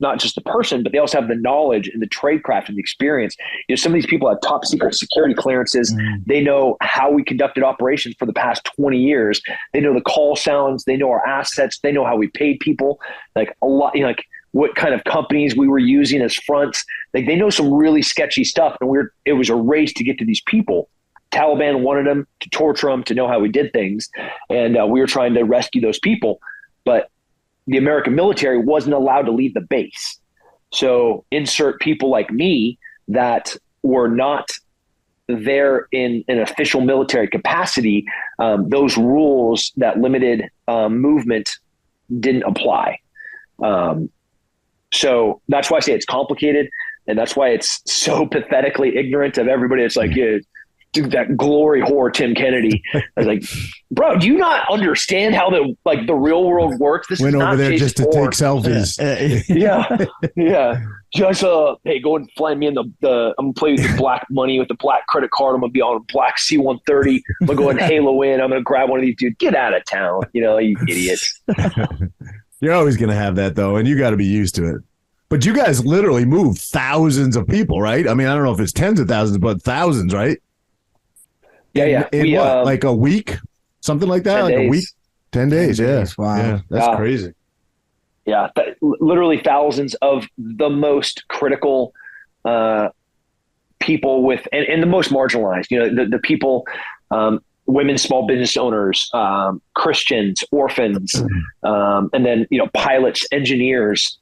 not just the person, but they also have the knowledge and the tradecraft and the experience. Some of these people have top secret security clearances. They know how we conducted operations for the past 20 years. They know the call sounds. They know our assets. They know how we paid people, like a lot, like what kind of companies we were using as fronts. Like they know some really sketchy stuff. And it was a race to get to these people. Taliban wanted them to torture them, to know how we did things. And we were trying to rescue those people. But the American military wasn't allowed to leave the base. So insert people like me that were not there in an official military capacity. Those rules that limited movement didn't apply. So that's why I say it's complicated. And that's why it's so pathetically ignorant of everybody. It's like, dude, that glory whore Tim Kennedy. I was like, bro, do you not understand how the real world works? This went is over not there just to take selfies. Yeah. Just hey, go and fly me in the I'm gonna play with the black money with the black credit card. I'm gonna be on a black C-130. I'm gonna go and halo in. I'm gonna grab one of these dudes. Get out of town, you idiots. You're always gonna have that though, and you got to be used to it. But you guys literally move thousands of people, right? I mean, I don't know if it's tens of thousands, but thousands, right? Yeah. In what, like a week? Something like that? 10 like days. a week? 10 days, yeah. Wow. Yeah, that's crazy. Yeah, literally thousands of the most critical people with, and the most marginalized, the people, women, small business owners, Christians, orphans, and then, pilots, engineers,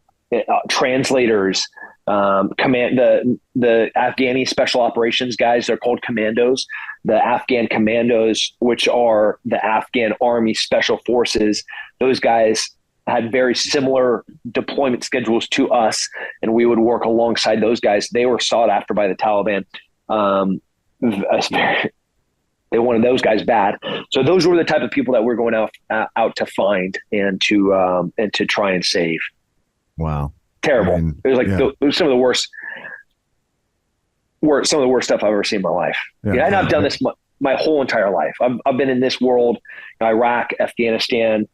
translators, the Afghani special operations guys, they're called commandos. The Afghan commandos, which are the Afghan Army Special Forces, those guys had very similar deployment schedules to us, and we would work alongside those guys. They were sought after by the Taliban. They wanted those guys bad. So those were the type of people that we're going out to find and to try and save. Wow. Terrible. It was like it was some of the worst stuff I've ever seen in my life. Yeah, and I've done this my whole entire life. I've been in this world, Iraq, Afghanistan,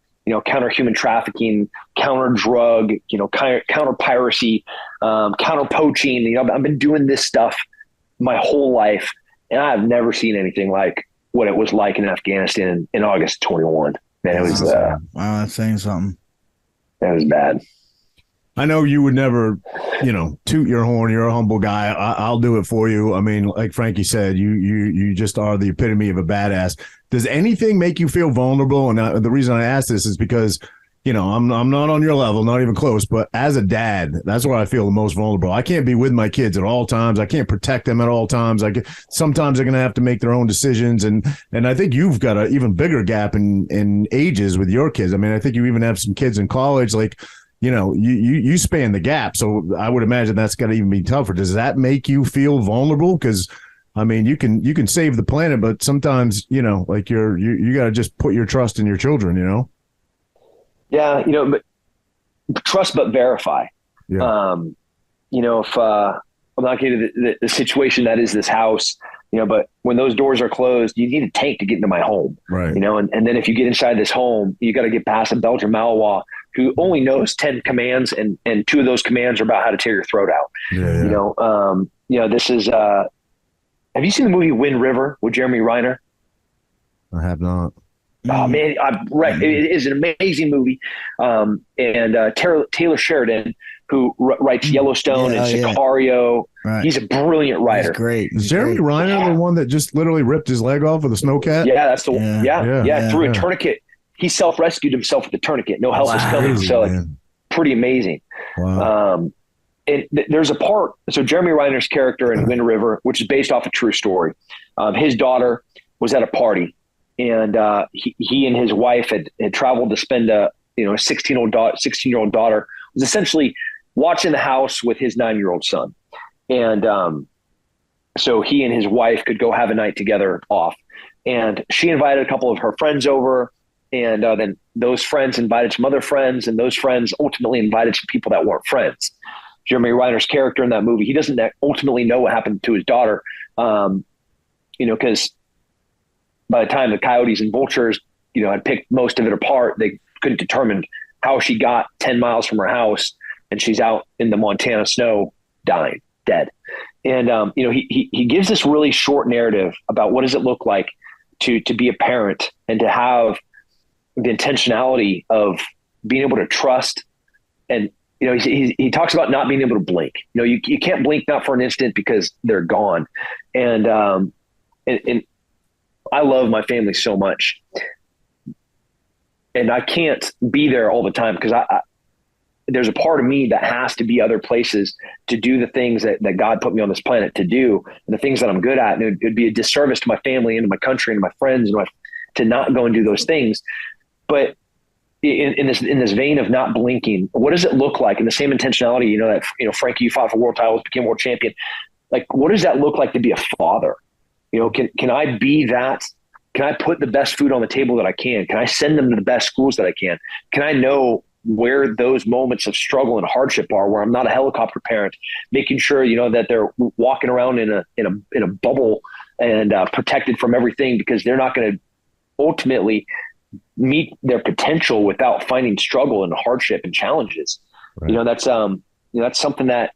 counter human trafficking, counter drug, counter piracy, counter poaching. I've been doing this stuff my whole life, and I've never seen anything like what it was like in Afghanistan in August 21. Man, it was wow, that's saying something. It was bad. I know you would never, toot your horn. You're a humble guy. I'll do it for you. I mean, like Frankie said, you just are the epitome of a badass. Does anything make you feel vulnerable? And the reason I ask this is because, I'm not on your level, not even close. But as a dad, that's where I feel the most vulnerable. I can't be with my kids at all times. I can't protect them at all times. Sometimes they're going to have to make their own decisions. And I think you've got an even bigger gap in ages with your kids. I mean, I think you even have some kids in college, like, you span the gap. So I would imagine that's got to even be tougher. Does that make you feel vulnerable? Because, I mean, you can save the planet, but sometimes, you got to just put your trust in your children, Yeah, but trust but verify. Yeah. If I'm not getting the situation that is this house, but when those doors are closed, you need a tank to get into my home. Right. And then if you get inside this home, you got to get past a Belgian Malinois who only knows 10 commands, and 2 of those commands are about how to tear your throat out. Yeah. This is, have you seen the movie Wind River with Jeremy Renner? I have not. Oh man, it is an amazing movie. And Taylor Sheridan, who writes Yellowstone and Sicario, Right. He's a brilliant writer. He's great. Is Jeremy Renner the one that just literally ripped his leg off with a snowcat? Yeah, that's the one. Yeah. Through a tourniquet. He self-rescued himself with a tourniquet. No help was coming. So pretty amazing. Wow. There's a part. So Jeremy Renner's character in Wind River, which is based off a true story. His daughter was at a party, and he and his wife had traveled to spend a 16-year-old daughter was essentially watching the house with his 9-year-old son. And so he and his wife could go have a night together off. And she invited a couple of her friends over. And then those friends invited some other friends. And those friends ultimately invited some people that weren't friends. Jeremy Renner's character in that movie, he doesn't ultimately know what happened to his daughter. Because by the time the coyotes and vultures, had picked most of it apart, they couldn't determine how she got 10 miles from her house. And she's out in the Montana snow dying. Dead. And, he gives this really short narrative about what does it look like to be a parent and to have the intentionality of being able to trust. And, he talks about not being able to blink. You can't blink, not for an instant, because they're gone. And I love my family so much, and I can't be there all the time because there's a part of me that has to be other places to do the things that God put me on this planet to do, and the things that I'm good at. And it'd be a disservice to my family and to my country and to my friends to not go and do those things. But in this vein of not blinking, what does it look like? In the same intentionality, that Frankie, you fought for world titles, became world champion. Like, what does that look like to be a father? Can I be that? Can I put the best food on the table that I can? Can I send them to the best schools that I can? Can I know where those moments of struggle and hardship are, where I'm not a helicopter parent, making sure, that they're walking around in a bubble and protected from everything, because they're not going to ultimately meet their potential without finding struggle and hardship and challenges. Right. That's something that,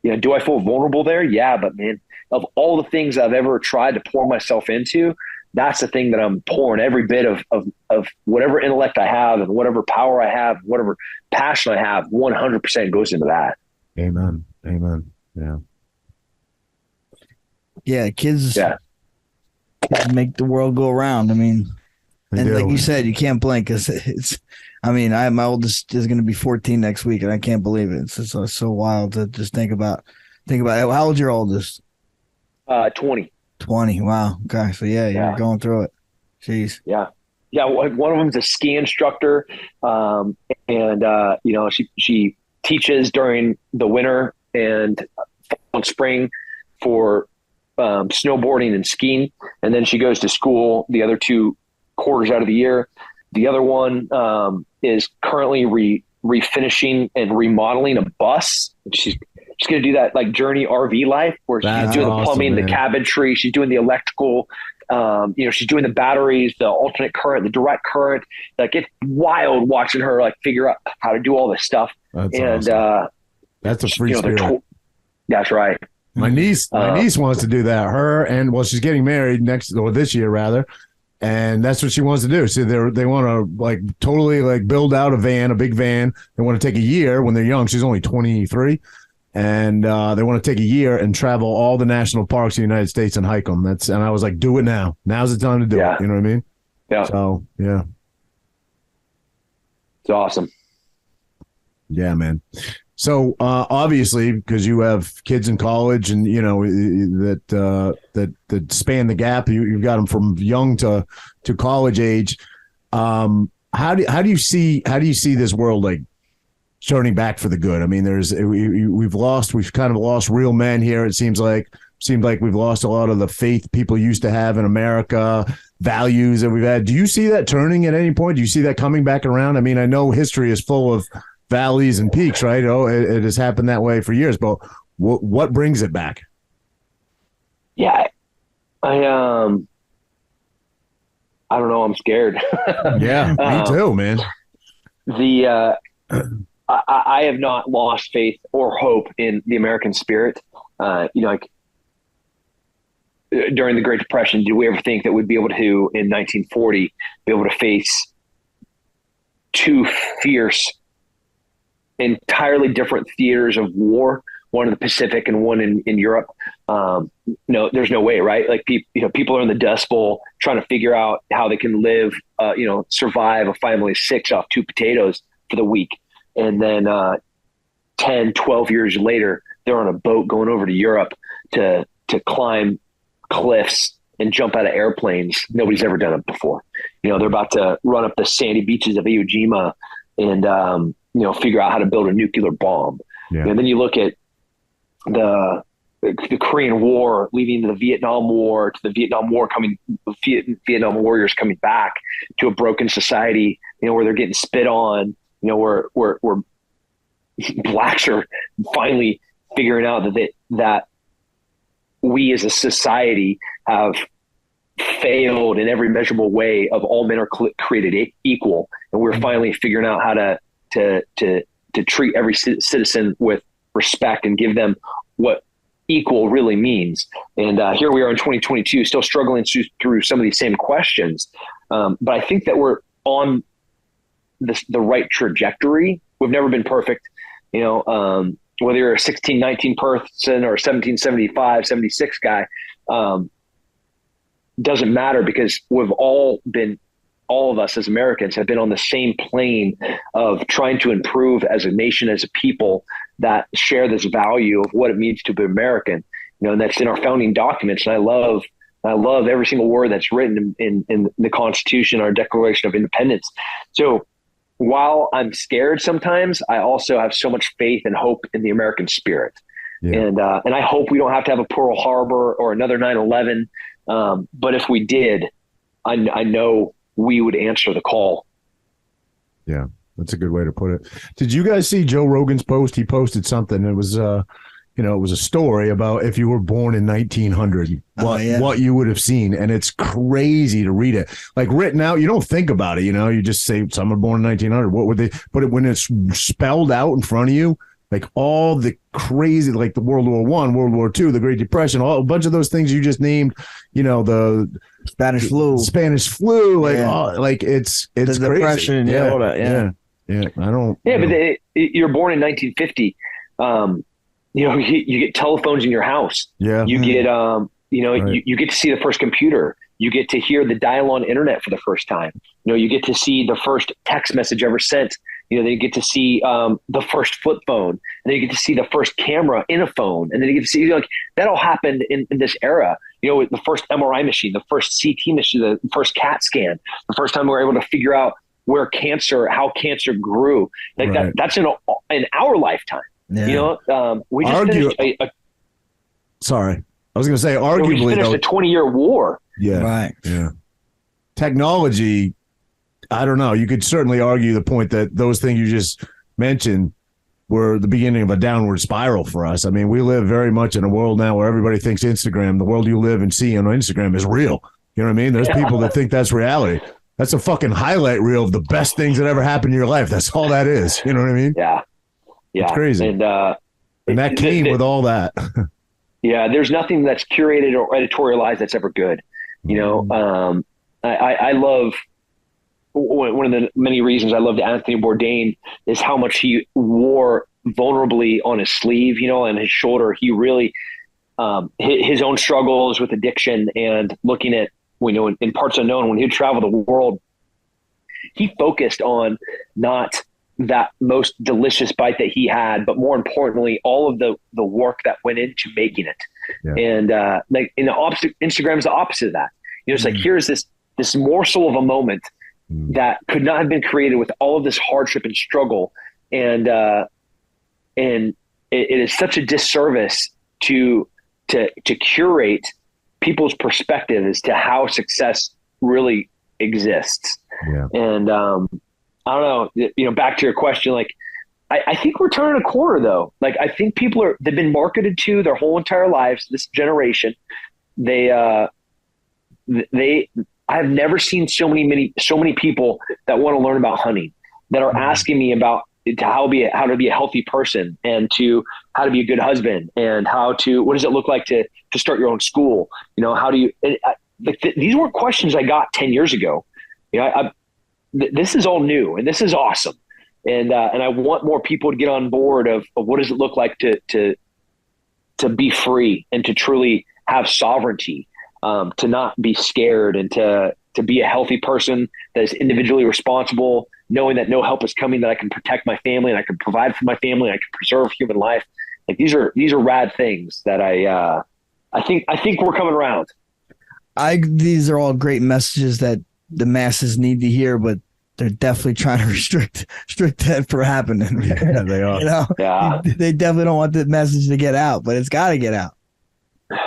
do I feel vulnerable there? Yeah, but man, of all the things I've ever tried to pour myself into, that's the thing that I'm pouring every bit of whatever intellect I have and whatever power I have, whatever passion I have, 100% goes into that. Amen. Yeah. Yeah. Kids make the world go around. I mean, like you said, you can't blink, because my oldest is going to be 14 next week, and I can't believe it. It's just so wild to just think about it. How old's your oldest? 20. 20. Wow. Okay. So you're going through it. Jeez. Yeah. One of them's a ski instructor. She teaches during the winter and spring for snowboarding and skiing. And then she goes to school the other 2 quarters out of the year. The other one is currently refinishing and remodeling a bus. She's going to do that like journey RV life, where she's doing the plumbing, the cabinetry, she's doing the electrical, she's doing the batteries, the alternate current, the direct current. Like, it's wild watching her figure out how to do all this stuff. That's awesome. That's a free spirit. That's right. My niece wants to do that. She's getting married this year rather. And that's what she wants to do. So they want to totally build out a big van. They want to take a year when they're young. She's only 23. And they want to take a year and travel all the national parks in the United States and hike them. And I was like, do it now. Now's the time to do it. You know what I mean? Yeah. So, yeah. It's awesome. Yeah, man. So obviously, because you have kids in college and that span the gap, you've got them from young to college age. How do you see this world turning back for the good? I mean, we've kind of lost real men here. It seems like Seemed like we've lost a lot of the faith people used to have in America, values that we've had. Do you see that turning at any point? Do you see that coming back around? I mean, I know history is full of valleys and peaks, right? Oh, it has happened that way for years, but what brings it back? Yeah, I don't know. I'm scared. Yeah, me too, man. I have not lost faith or hope in the American spirit. Like during the Great Depression, did we ever think that we'd be able to, in 1940, be able to face two fierce, entirely different theaters of war, one in the Pacific and one in Europe? No, there's no way, right? Like people are in the Dust Bowl trying to figure out how they can live, survive a family of 6 off 2 potatoes for the week. And then 10, 12 years later, they're on a boat going over to Europe to climb cliffs and jump out of airplanes. Nobody's ever done it before. They're about to run up the sandy beaches of Iwo Jima and, figure out how to build a nuclear bomb. Yeah. And then you look at the Korean War leading to the Vietnam War, to the Vietnam warriors coming back to a broken society, where they're getting spit on, where blacks are finally figuring out that we as a society have failed in every measurable way of all men are created equal. And we're finally figuring out how to treat every citizen with respect and give them what equal really means. And here we are in 2022, still struggling through some of these same questions. But I think that we're on the right trajectory. We've never been perfect, whether you're a 1619 person or a 1775, 76 guy, doesn't matter, because all of us as Americans have been on the same plane of trying to improve as a nation, as a people that share this value of what it means to be American, and that's in our founding documents. And I love every single word that's written in the Constitution, our Declaration of Independence. So while I'm scared sometimes, I also have so much faith and hope in the American spirit. Yeah. And I hope we don't have to have a Pearl Harbor or another 9/11. But if we did, I know we would answer the call. Yeah, that's a good way to put it. Did you guys see Joe Rogan's post? He posted something. It was, it was a story about if you were born in 1900, what you would have seen. And it's crazy to read it. Like written out, you don't think about it, you just say someone born in 1900. What would they, but when it's spelled out in front of you, like all the crazy, like the World War I, World War II, the Great Depression, a bunch of those things you just named, the Spanish flu, like it's the crazy. Depression, all that, I don't. Yeah, but you're born in 1950. You get telephones in your house. Yeah, you get you get to see the first computer. You get to hear the dial-on internet for the first time. You get to see the first text message ever sent. Then you get to see the first flip phone, and then you get to see the first camera in a phone, and then you get to see that all happened in this era. With the first MRI machine, the first CT machine, the first CAT scan, the first time we were able to figure out how cancer grew. Like that's in our lifetime. Yeah. We just finished sorry, I was going to say arguably we finished a 20-year war. Yeah, right. Yeah, technology. I don't know. You could certainly argue the point that those things you just mentioned were the beginning of a downward spiral for us. I mean, we live very much in a world now where everybody thinks Instagram, the world you live and see on Instagram, is real. You know what I mean? There's people that think that's reality. That's a fucking highlight reel of the best things that ever happened in your life. That's all that is. You know what I mean? Yeah. Yeah. It's crazy. And that came with all that. Yeah. There's nothing that's curated or editorialized that's ever good. I love, one of the many reasons I loved Anthony Bourdain is how much he wore vulnerably on his sleeve, and his shoulder. He really, his own struggles with addiction and looking at, in parts unknown, when he'd travel the world, he focused on not that most delicious bite that he had, but more importantly, all of the work that went into making it. Yeah. And Instagram is the opposite of that. It's like, here's this morsel of a moment that could not have been created with all of this hardship and struggle. And it is such a disservice to to curate people's perspective as to how success really exists. Yeah. And I don't know, back to your question, like, I think we're turning a corner though. Like, I think they've been marketed to their whole entire lives, this generation. I've never seen so many people that want to learn about hunting, that are asking me about how to be a healthy person, and how to be a good husband, and what does it look like to start your own school? How do you, these weren't questions I got 10 years ago. This is all new, and this is awesome. And I want more people to get on board of what does it look like to be free and to truly have sovereignty, to not be scared, and to be a healthy person that is individually responsible, knowing that no help is coming, that I can protect my family and I can provide for my family and I can preserve human life. Like, these are rad things that I think we're coming around. These are all great messages that the masses need to hear, but they're definitely trying to restrict that from happening. Yeah, they are. Yeah. They definitely don't want the message to get out, but it's got to get out.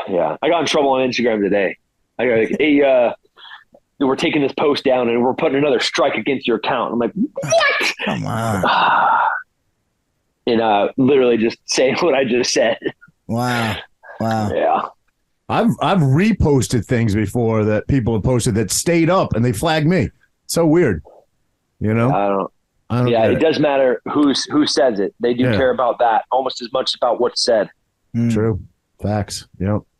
Yeah. I got in trouble on Instagram today. I got like, hey, we're taking this post down and we're putting another strike against your account. I'm like, what? Come on. And literally just saying what I just said. Wow. Yeah. I've reposted things before that people have posted that stayed up and they flagged me. So weird. I don't. Yeah, it does matter who says it. They do care about that almost as much about what's said. True. Facts.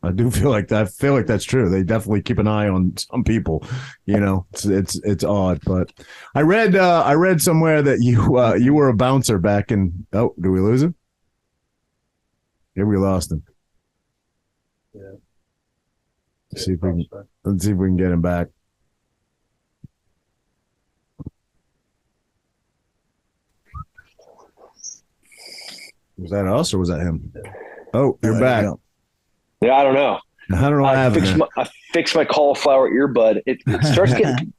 I do feel like that. I feel like that's true. They definitely keep an eye on some people. It's odd, but I read somewhere that you were a bouncer back in. Oh, did we lose him? Yeah, we lost him. Yeah. Let's see if we can get him back. Was that us or was that him? Oh, you're back. Yeah, I don't know. I don't know what happened. I fixed my cauliflower earbud. It starts getting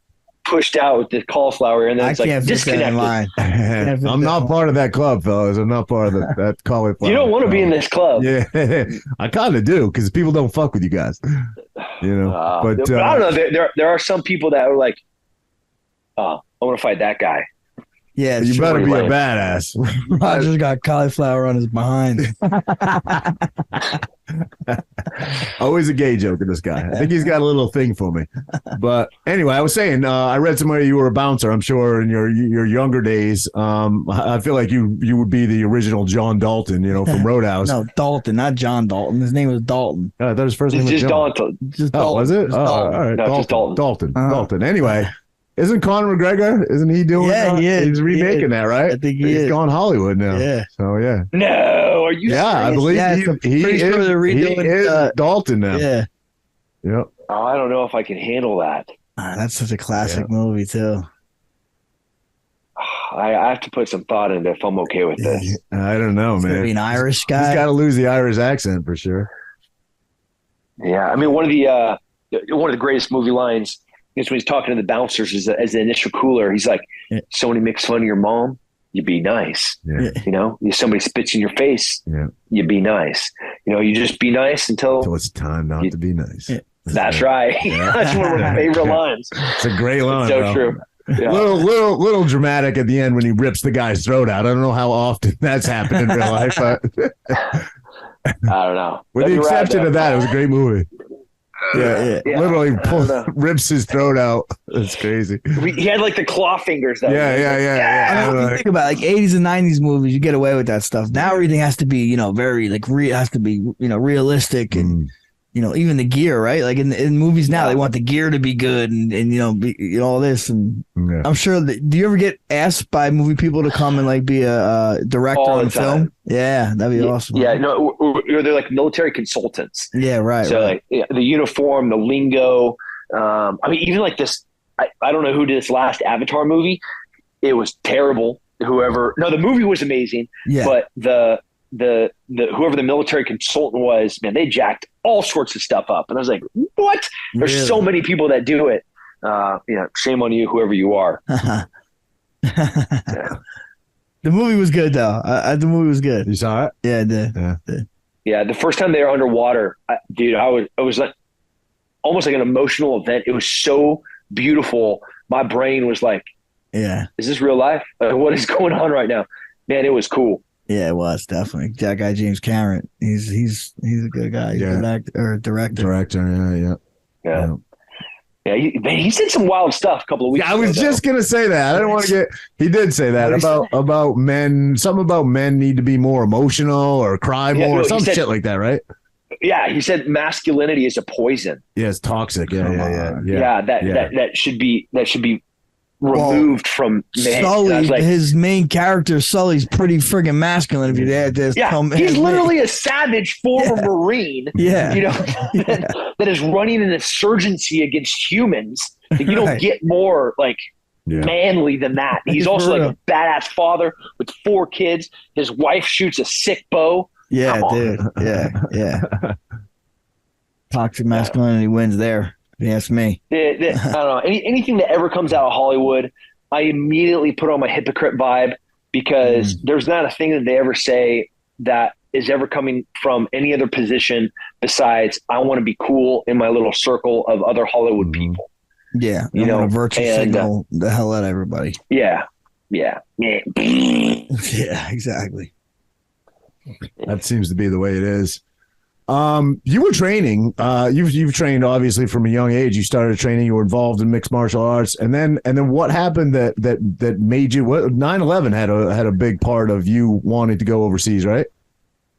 pushed out with the cauliflower, and then it's like disconnected. I'm not part of that club, fellas. I'm not part of that cauliflower. You don't want to be in this club. Yeah, I kind of do, because people don't fuck with you guys. But I don't know. There are some people that are like, I want to fight that guy. Yeah, you better be a badass. Roger's got cauliflower on his behind. Always a gay joke in this guy. I think he's got a little thing for me. But anyway, I was saying, I read somewhere you were a bouncer. I'm sure in your younger days. I feel like you would be the original John Dalton, from Roadhouse. No, Dalton, not John Dalton. His name was Dalton. I thought his first name was just John. Dalton. Just Dalton. Was it? All right. No, just Dalton. Dalton. Uh-huh. Dalton. Anyway. Isn't Conor McGregor? Isn't he doing that? He is. He's remaking that, right? I think he's gone Hollywood now. Yeah. So yeah. No, are you? Yeah, serious? I believe he is Dalton now. Yeah. Yep. Oh, I don't know if I can handle that. That's such a classic movie too. I have to put some thought into if I'm okay with this. I don't know, man. Be an Irish guy. He's got to lose the Irish accent for sure. Yeah, I mean, one of the greatest movie lines is when he's talking to the bouncers as the initial cooler. He's like, somebody makes fun of your mom, you be nice. Yeah. If somebody spits in your face, you be nice. You just be nice until it's time not to be nice. Yeah. That's right. Yeah. That's one of my favorite lines. It's a great line. It's so true. Yeah. Little dramatic at the end when he rips the guy's throat out. I don't know how often that's happened in real life, but I don't know. With the exception of that, it was a great movie. Yeah. Literally rips his throat out. That's crazy. He had like the claw fingers. Though. Yeah. I mean, think about it, like 80s and 90s movies, you get away with that stuff. Now everything has to be, very has to be, realistic and. Even the gear, right? Like in movies now, they want the gear to be good and all this. And I'm sure do you ever get asked by movie people to come and like be a director on film? Yeah, that'd be awesome. Yeah, no, they're like military consultants. Yeah, right. So like the uniform, the lingo. I mean, even like this. I don't know who did this last Avatar movie. It was terrible. The movie was amazing. Yeah, but the whoever the military consultant was, man, they jacked all sorts of stuff up. And I was like, what? There's so many people that do it. Shame on you, whoever you are. The movie was good though. The movie was good. You saw it? Yeah, I did. Yeah. Yeah, the first time they were underwater, dude, it was like almost like an emotional event. It was so beautiful. My brain was like, Yeah. is this real life? What is going on right now? Man, it was cool. Yeah, it was definitely that guy James Cameron. He's a good guy. He's a good actor or director. Yeah. He said some wild stuff a couple of weeks ago. I was just gonna say that. I don't want to get. He did say that about men. Something about men need to be more emotional or cry more, or some shit like that, right? Yeah, he said masculinity is a poison. Yeah, it's toxic. Yeah. That should be removed from men. Sully, like, his main character, Sully's pretty friggin' masculine. If you add this, he's literally a savage former Marine. Yeah, that is running an insurgency against humans. You don't get more like manly than that. He's also like a badass father with 4 kids. His wife shoots a sick bow. Yeah, dude. Yeah. Toxic masculinity wins there. Yes, me. I don't know. Anything that ever comes out of Hollywood, I immediately put on my hypocrite vibe because there's not a thing that they ever say that is ever coming from any other position besides I want to be cool in my little circle of other Hollywood people. Yeah, you know, virtue signal the hell out of everybody. Yeah. Yeah, exactly. That seems to be the way it is. You were training. You've trained obviously from a young age. You started training. You were involved in mixed martial arts, and then what happened that made you? 9/11 had a big part of you wanting to go overseas, right?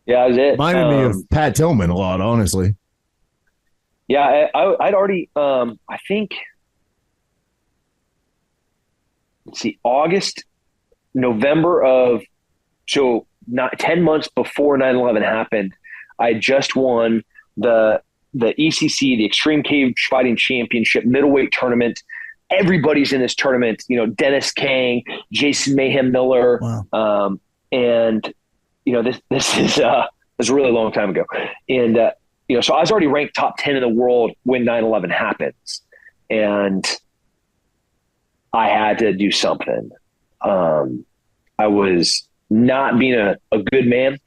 Yeah, that was it. Reminded me of Pat Tillman a lot, honestly. Yeah, I'd already. I think. Let's see, November of 10 months before 9/11 happened. I just won the ECC, the Extreme Cage Fighting Championship middleweight tournament. Everybody's in this tournament, Dennis Kang, Jason Mayhem Miller. Wow. And this is a really long time ago. And, so I was already ranked top 10 in the world when 9/11 happens. And I had to do something. I was not being a good man.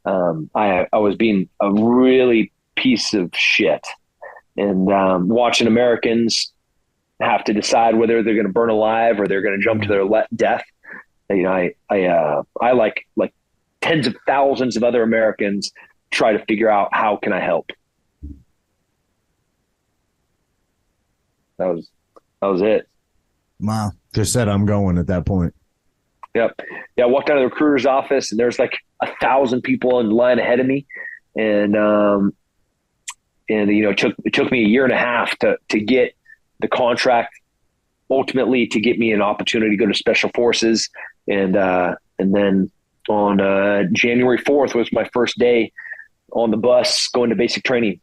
I was being a really piece of shit, and watching Americans have to decide whether they're going to burn alive or they're going to jump to their death. I like tens of thousands of other Americans try to figure out how can I help. That was it. Wow. Just said I'm going at that point. Yep. Yeah. I walked out of the recruiter's office and there's like 1,000 people in line ahead of me. And it took me a year and a half to get the contract, ultimately to get me an opportunity to go to Special Forces. And then on January 4th was my first day on the bus going to basic training.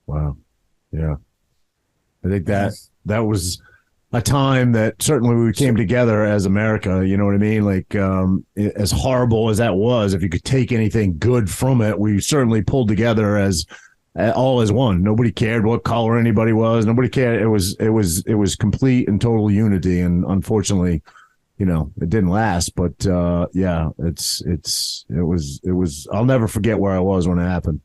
Wow. Yeah. I think that was a time that certainly we came together as America, you know what I mean? Like, as horrible as that was, if you could take anything good from it, we certainly pulled together as all as one. Nobody cared what color anybody was. Nobody cared. It was complete and total unity. And unfortunately, it didn't last, but yeah, it was, I'll never forget where I was when it happened.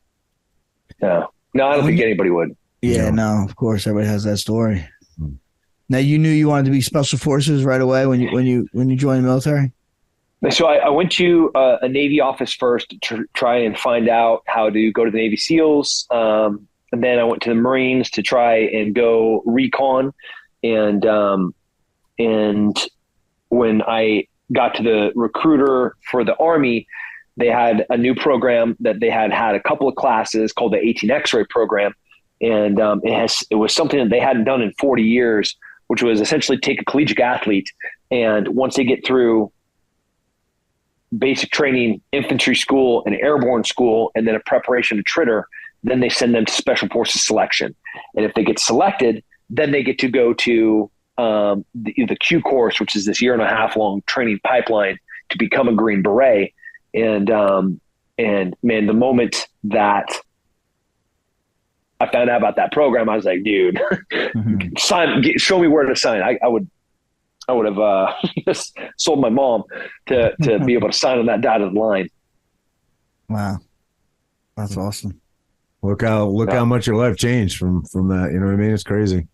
Yeah. No, I don't think anybody would. Yeah, no, of course, everybody has that story. Now, you knew you wanted to be Special Forces right away when you joined the military? So I went to a Navy office first to try and find out how to go to the Navy SEALs. And then I went to the Marines to try and go recon. And when I got to the recruiter for the Army, they had a new program that they had a couple of classes called the 18 X-ray program. And it was something that they hadn't done in 40 years, which was essentially take a collegiate athlete, and once they get through basic training, infantry school and airborne school, and then a preparation to Tritter, then they send them to Special Forces selection. And if they get selected, then they get to go to the Q course, which is this 1.5 year long training pipeline to become a Green Beret. And man, the moment that I found out about that program, I was like, dude, show me where to sign. I would have sold my mom to be able to sign on that dotted line. Wow. That's awesome. Look how much your life changed from that. You know what I mean? It's crazy.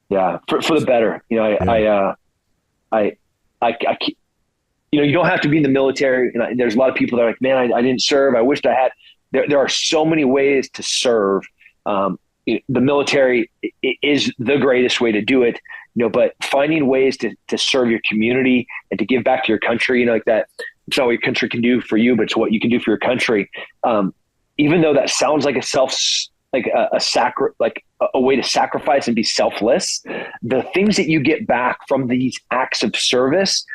Yeah, for the better. You know, I you know, you don't have to be in the military. And there's a lot of people that are like, man, I didn't serve. I wished I had. There are so many ways to serve. The military is the greatest way to do it, you know, but finding ways to serve your community and to give back to your country, you know, like that, it's not what your country can do for you, but it's what you can do for your country. Even though that sounds like a way to sacrifice and be selfless, the things that you get back from these acts of service,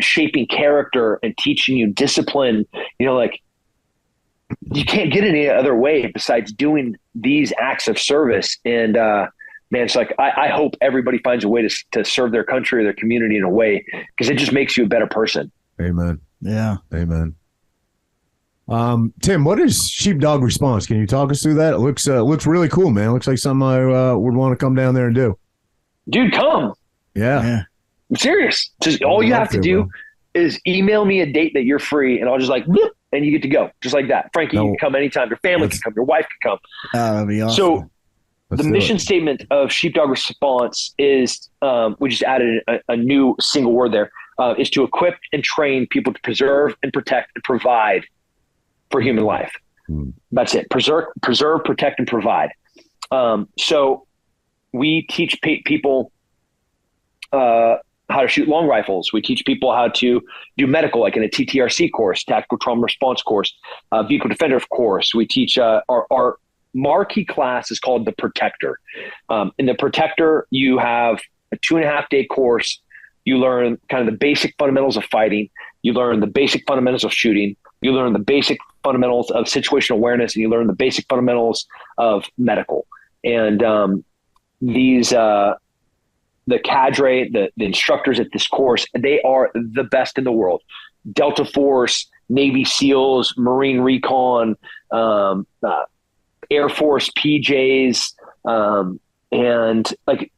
shaping character and teaching you discipline, you know, like you can't get any other way besides doing these acts of service. And man, it's like I hope everybody finds a way to serve their country or their community in a way, because it just makes you a better person. Amen. Yeah. Amen. Tim, what is Sheepdog Response? Can you talk us through that? It looks really cool, man. It looks like something I would want to come down there and do. Dude, come. Yeah. I'm serious. Just all you have to do is email me a date that you're free, and I'll just like, bloop, and you get to go just like that. Frankie, you can come anytime. Your family can come. Your wife can come. That'd be awesome. So the mission statement of Sheepdog Response is, we just added a new single word there, is to equip and train people to preserve and protect and provide for human life. That's it. Preserve, protect, and provide. So we teach people how to shoot long rifles. We teach people how to do medical, like in a TTRC course, tactical trauma response course, vehicle defender course. We teach our marquee class is called the Protector. In the Protector, you have a 2.5-day course. You learn kind of the basic fundamentals of fighting. You learn the basic fundamentals of shooting. You learn the basic fundamentals of situational awareness, and you learn the basic fundamentals of medical. And the cadre, the instructors at this course, they are the best in the world. Delta Force, Navy SEALs, Marine Recon, Air Force PJs, and like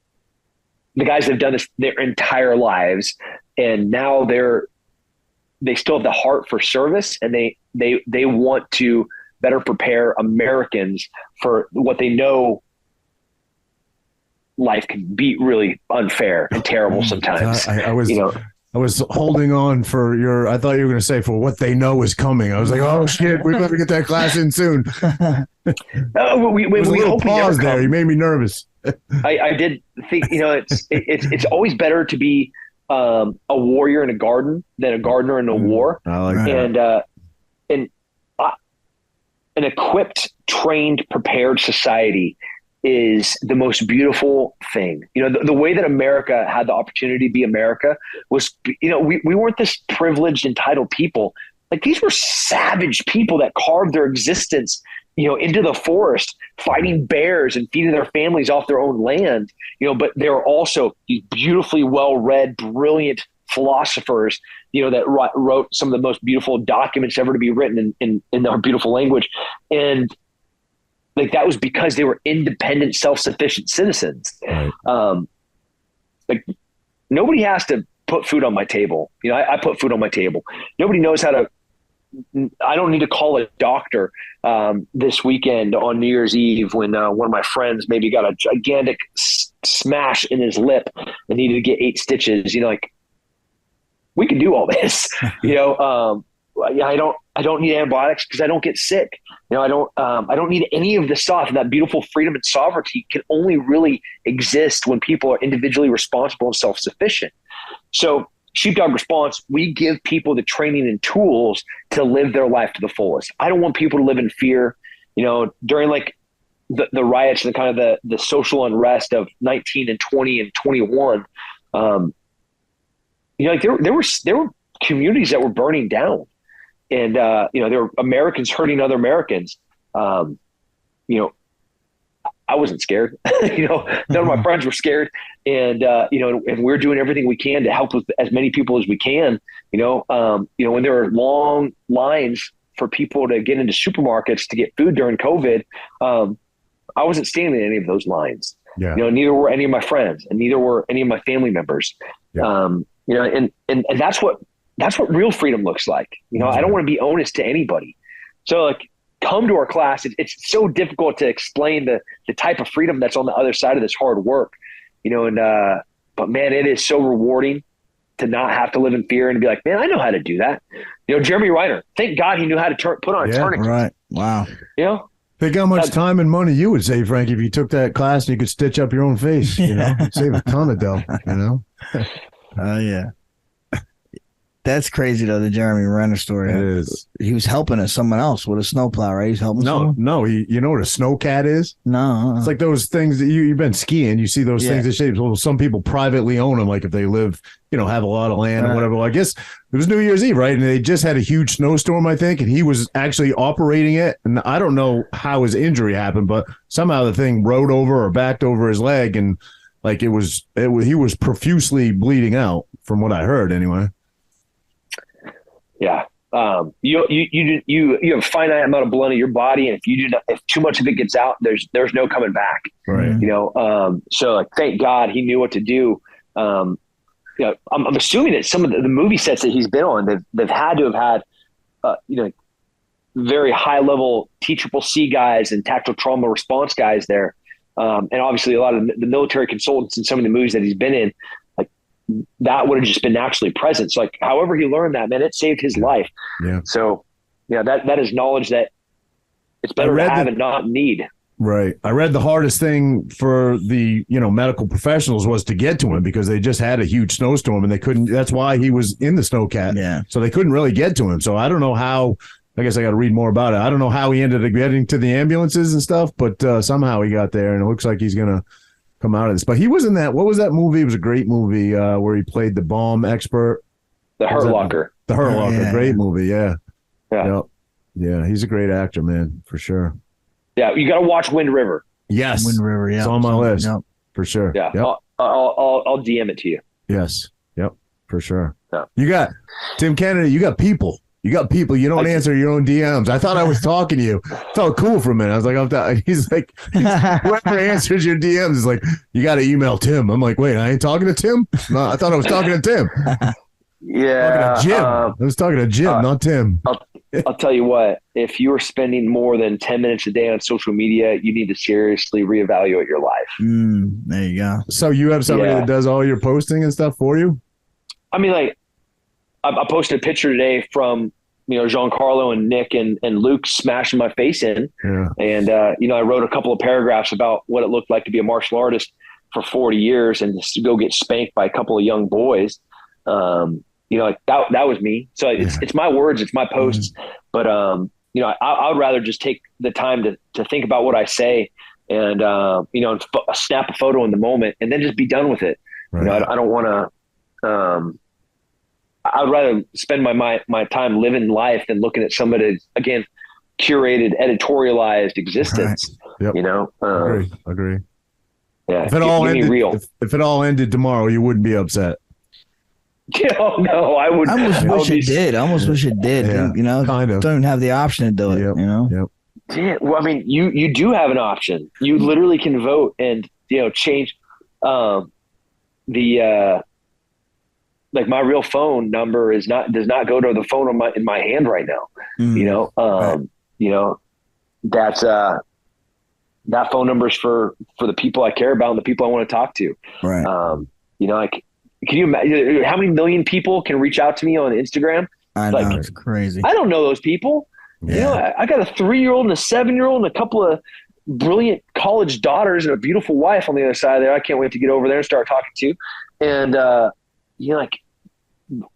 the guys that have done this their entire lives, and now they still have the heart for service, and they want to better prepare Americans for what they know life can be really unfair and terrible sometimes. I was holding on for I thought you were going to say for what they know is coming. I was like, oh shit, we better get that class in soon. We hope pause there. You made me nervous. I did think, you know, it's always better to be a warrior in a garden than a gardener in a war. I like that. And an equipped, trained, prepared society is the most beautiful thing. You know, the way that America had the opportunity to be America was, you know, we weren't this privileged, entitled people. Like, these were savage people that carved their existence, you know, into the forest, fighting bears and feeding their families off their own land, you know, but they were also these beautifully well-read, brilliant philosophers, you know, that wrote some of the most beautiful documents ever to be written in our beautiful language. And like, that was because they were independent, self-sufficient citizens. Right. Like, nobody has to put food on my table. You know, I put food on my table. Nobody knows how to. I don't need to call a doctor this weekend on New Year's Eve when one of my friends maybe got a gigantic smash in his lip and needed to get 8 stitches. You know, like, we can do all this. You know, I don't need antibiotics because I don't get sick. You know, I don't need any of this stuff. And that beautiful freedom and sovereignty can only really exist when people are individually responsible and self-sufficient. So Sheepdog Response, we give people the training and tools to live their life to the fullest. I don't want people to live in fear. You know, during like the riots and kind of the social unrest of 19 and 20 and 21, you know, like there were communities that were burning down. And, you know, there were Americans hurting other Americans. You know, I wasn't scared. You know, none of my friends were scared. And, you know, and we're doing everything we can to help with as many people as we can. You know, when there were long lines for people to get into supermarkets to get food during COVID, I wasn't standing in any of those lines. Yeah. You know, neither were any of my friends, and neither were any of my family members. Yeah. You know, and that's what real freedom looks like. You know, I don't want to be honest to anybody. So like, come to our class, it's so difficult to explain the type of freedom that's on the other side of this hard work, and but man, it is so rewarding to not have to live in fear and be like, man, I know how to do that. Jeremy Reiner, thank God he knew how to put on a tourniquet. Right. Wow. Think how much time and money you would save, Frankie, if you took that class and you could stitch up your own face. You'd save a ton of dough. Oh yeah. That's crazy though, the Jeremy Renner story. It is. He was helping someone else with a snowplow, right? He's helping someone? No. You know what a snowcat is? No. It's like those things that you've been skiing. You see those things that shape. Well, some people privately own them, like if they live, have a lot of land or whatever. Well, I guess it was New Year's Eve, right? And they just had a huge snowstorm, I think, and he was actually operating it. And I don't know how his injury happened, but somehow the thing rode over or backed over his leg, and like he was profusely bleeding out, from what I heard, anyway. Yeah. You have a finite amount of blood in your body, and if too much of it gets out, there's no coming back. Right. So like, thank God he knew what to do. I'm assuming that some of the movie sets that he's been on, they've had to have had, very high level TCCC guys and tactical trauma response guys there. And obviously a lot of the military consultants in some of the movies that he's been in, that would have just been naturally present. So like, however he learned that, man, it saved his life. Yeah. So that is knowledge that it's better to have and not need. Right. I read the hardest thing for the, medical professionals was to get to him, because they just had a huge snowstorm and they couldn't, that's why he was in the snowcat. Yeah. So they couldn't really get to him. So I don't know how, I guess I got to read more about it. I don't know how he ended up getting to the ambulances and stuff, but somehow he got there, and it looks like he's going to come out of this. But he was in that, what was that movie? It was a great movie where he played the bomb expert. The Hurt Locker. The Hurt Locker. Yeah. Great movie. Yeah. Yeah. Yep. Yeah. He's a great actor, man, for sure. Yeah. You got to watch Wind River. Yes. Wind River. Yeah. It's on my list. Yep. For sure. Yeah. Yep. I'll DM it to you. Yes. Yep. For sure. Yeah. You got Tim Kennedy. You got people. You don't answer your own DMs. I thought I was talking to you. Felt cool for a minute. I was like, he's like, whoever answers your DMs is like, you got to email Tim. I'm like, wait, I ain't talking to Tim? No, I thought I was talking to Tim. Yeah. Talking to Jim. I was talking to Jim, not Tim. I'll tell you what, if you are spending more than 10 minutes a day on social media, you need to seriously reevaluate your life. There you go. So you have somebody that does all your posting and stuff for you? I mean, like, I posted a picture today from, Giancarlo and Nick and Luke smashing my face in. Yeah. And, I wrote a couple of paragraphs about what it looked like to be a martial artist for 40 years and just to go get spanked by a couple of young boys. Like that was me. So it's my words, it's my posts, but, I would rather just take the time to think about what I say and, and snap a photo in the moment and then just be done with it. Right. I don't want to, I would rather spend my time living life than looking at somebody's, again, curated, editorialized existence. Right. Yep. Agree. Yeah. If it all ended tomorrow, you wouldn't be upset. No, I would. I almost wish it did. Yeah, kind of. Don't even have the option to do it. Yep. Yeah, well, I mean, you do have an option. You literally can vote and change like my real phone number does not go to the phone in my hand right now. That's that phone number is for the people I care about and the people I want to talk to. Right. Like, can you imagine how many million people can reach out to me on Instagram? I know, it's crazy. I don't know those people. Yeah. I got a 3-year-old and a 7-year-old and a couple of brilliant college daughters and a beautiful wife on the other side there. I can't wait to get over there and start talking to. And,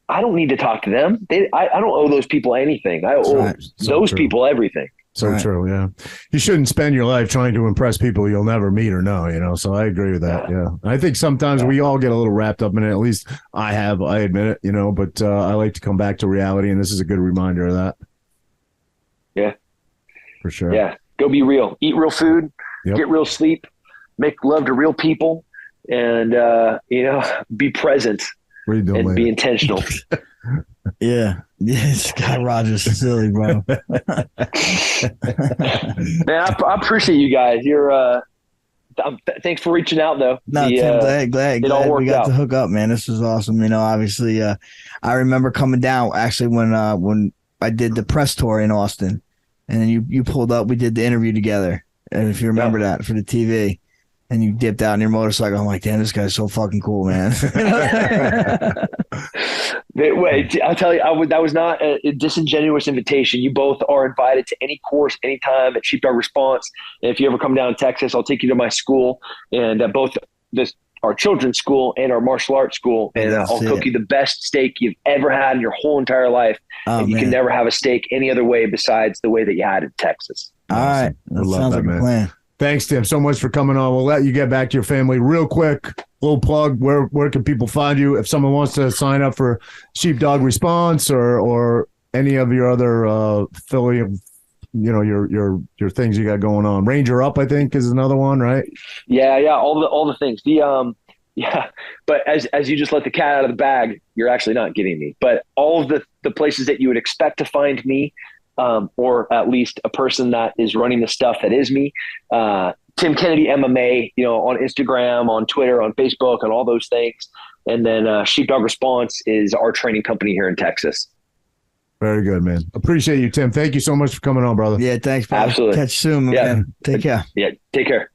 I don't need to talk to them. I don't owe those people anything. I owe those people everything. So true. Yeah. You shouldn't spend your life trying to impress people you'll never meet or know, so I agree with that. Yeah. I think sometimes we all get a little wrapped up in it. At least I admit it, but I like to come back to reality. And this is a good reminder of that. Yeah. For sure. Yeah. Go be real, eat real food, get real sleep, make love to real people, and, be present and be intentional. Yeah. Scott Rogers is silly, bro. Man, I appreciate you guys. You're thanks for reaching out though. No, Tim, glad it all worked we got out. to hook up, man. This was awesome. Obviously, I remember coming down actually when I did the press tour in Austin. and then you pulled up. We did the interview together, and if you remember that for the TV, and you dipped out on your motorcycle. I'm like, damn, this guy's so fucking cool, man. Wait, I'll tell you, that was not a disingenuous invitation. You both are invited to any course, anytime at Sheepdog Response. And if you ever come down to Texas, I'll take you to my school, and both our children's school and our martial arts school, and I'll cook you the best steak you've ever had in your whole entire life. And you can never have a steak any other way besides the way that you had it in Texas. All right. That sounds like a plan. Thanks, Tim, so much for coming on. We'll let you get back to your family real quick. Little plug. Where can people find you if someone wants to sign up for Sheepdog Response or any of your other affiliate, your things you got going on? Ranger Up, I think, is another one, right? Yeah, all the things. But as you just let the cat out of the bag, you're actually not getting me. But all of the places that you would expect to find me, or at least a person that is running the stuff that is me. Tim Kennedy MMA, on Instagram, on Twitter, on Facebook, on all those things. And then Sheepdog Response is our training company here in Texas. Very good, man. Appreciate you, Tim. Thank you so much for coming on, brother. Yeah, thanks, brother. Absolutely. Catch you soon, man. Take care. Yeah, take care.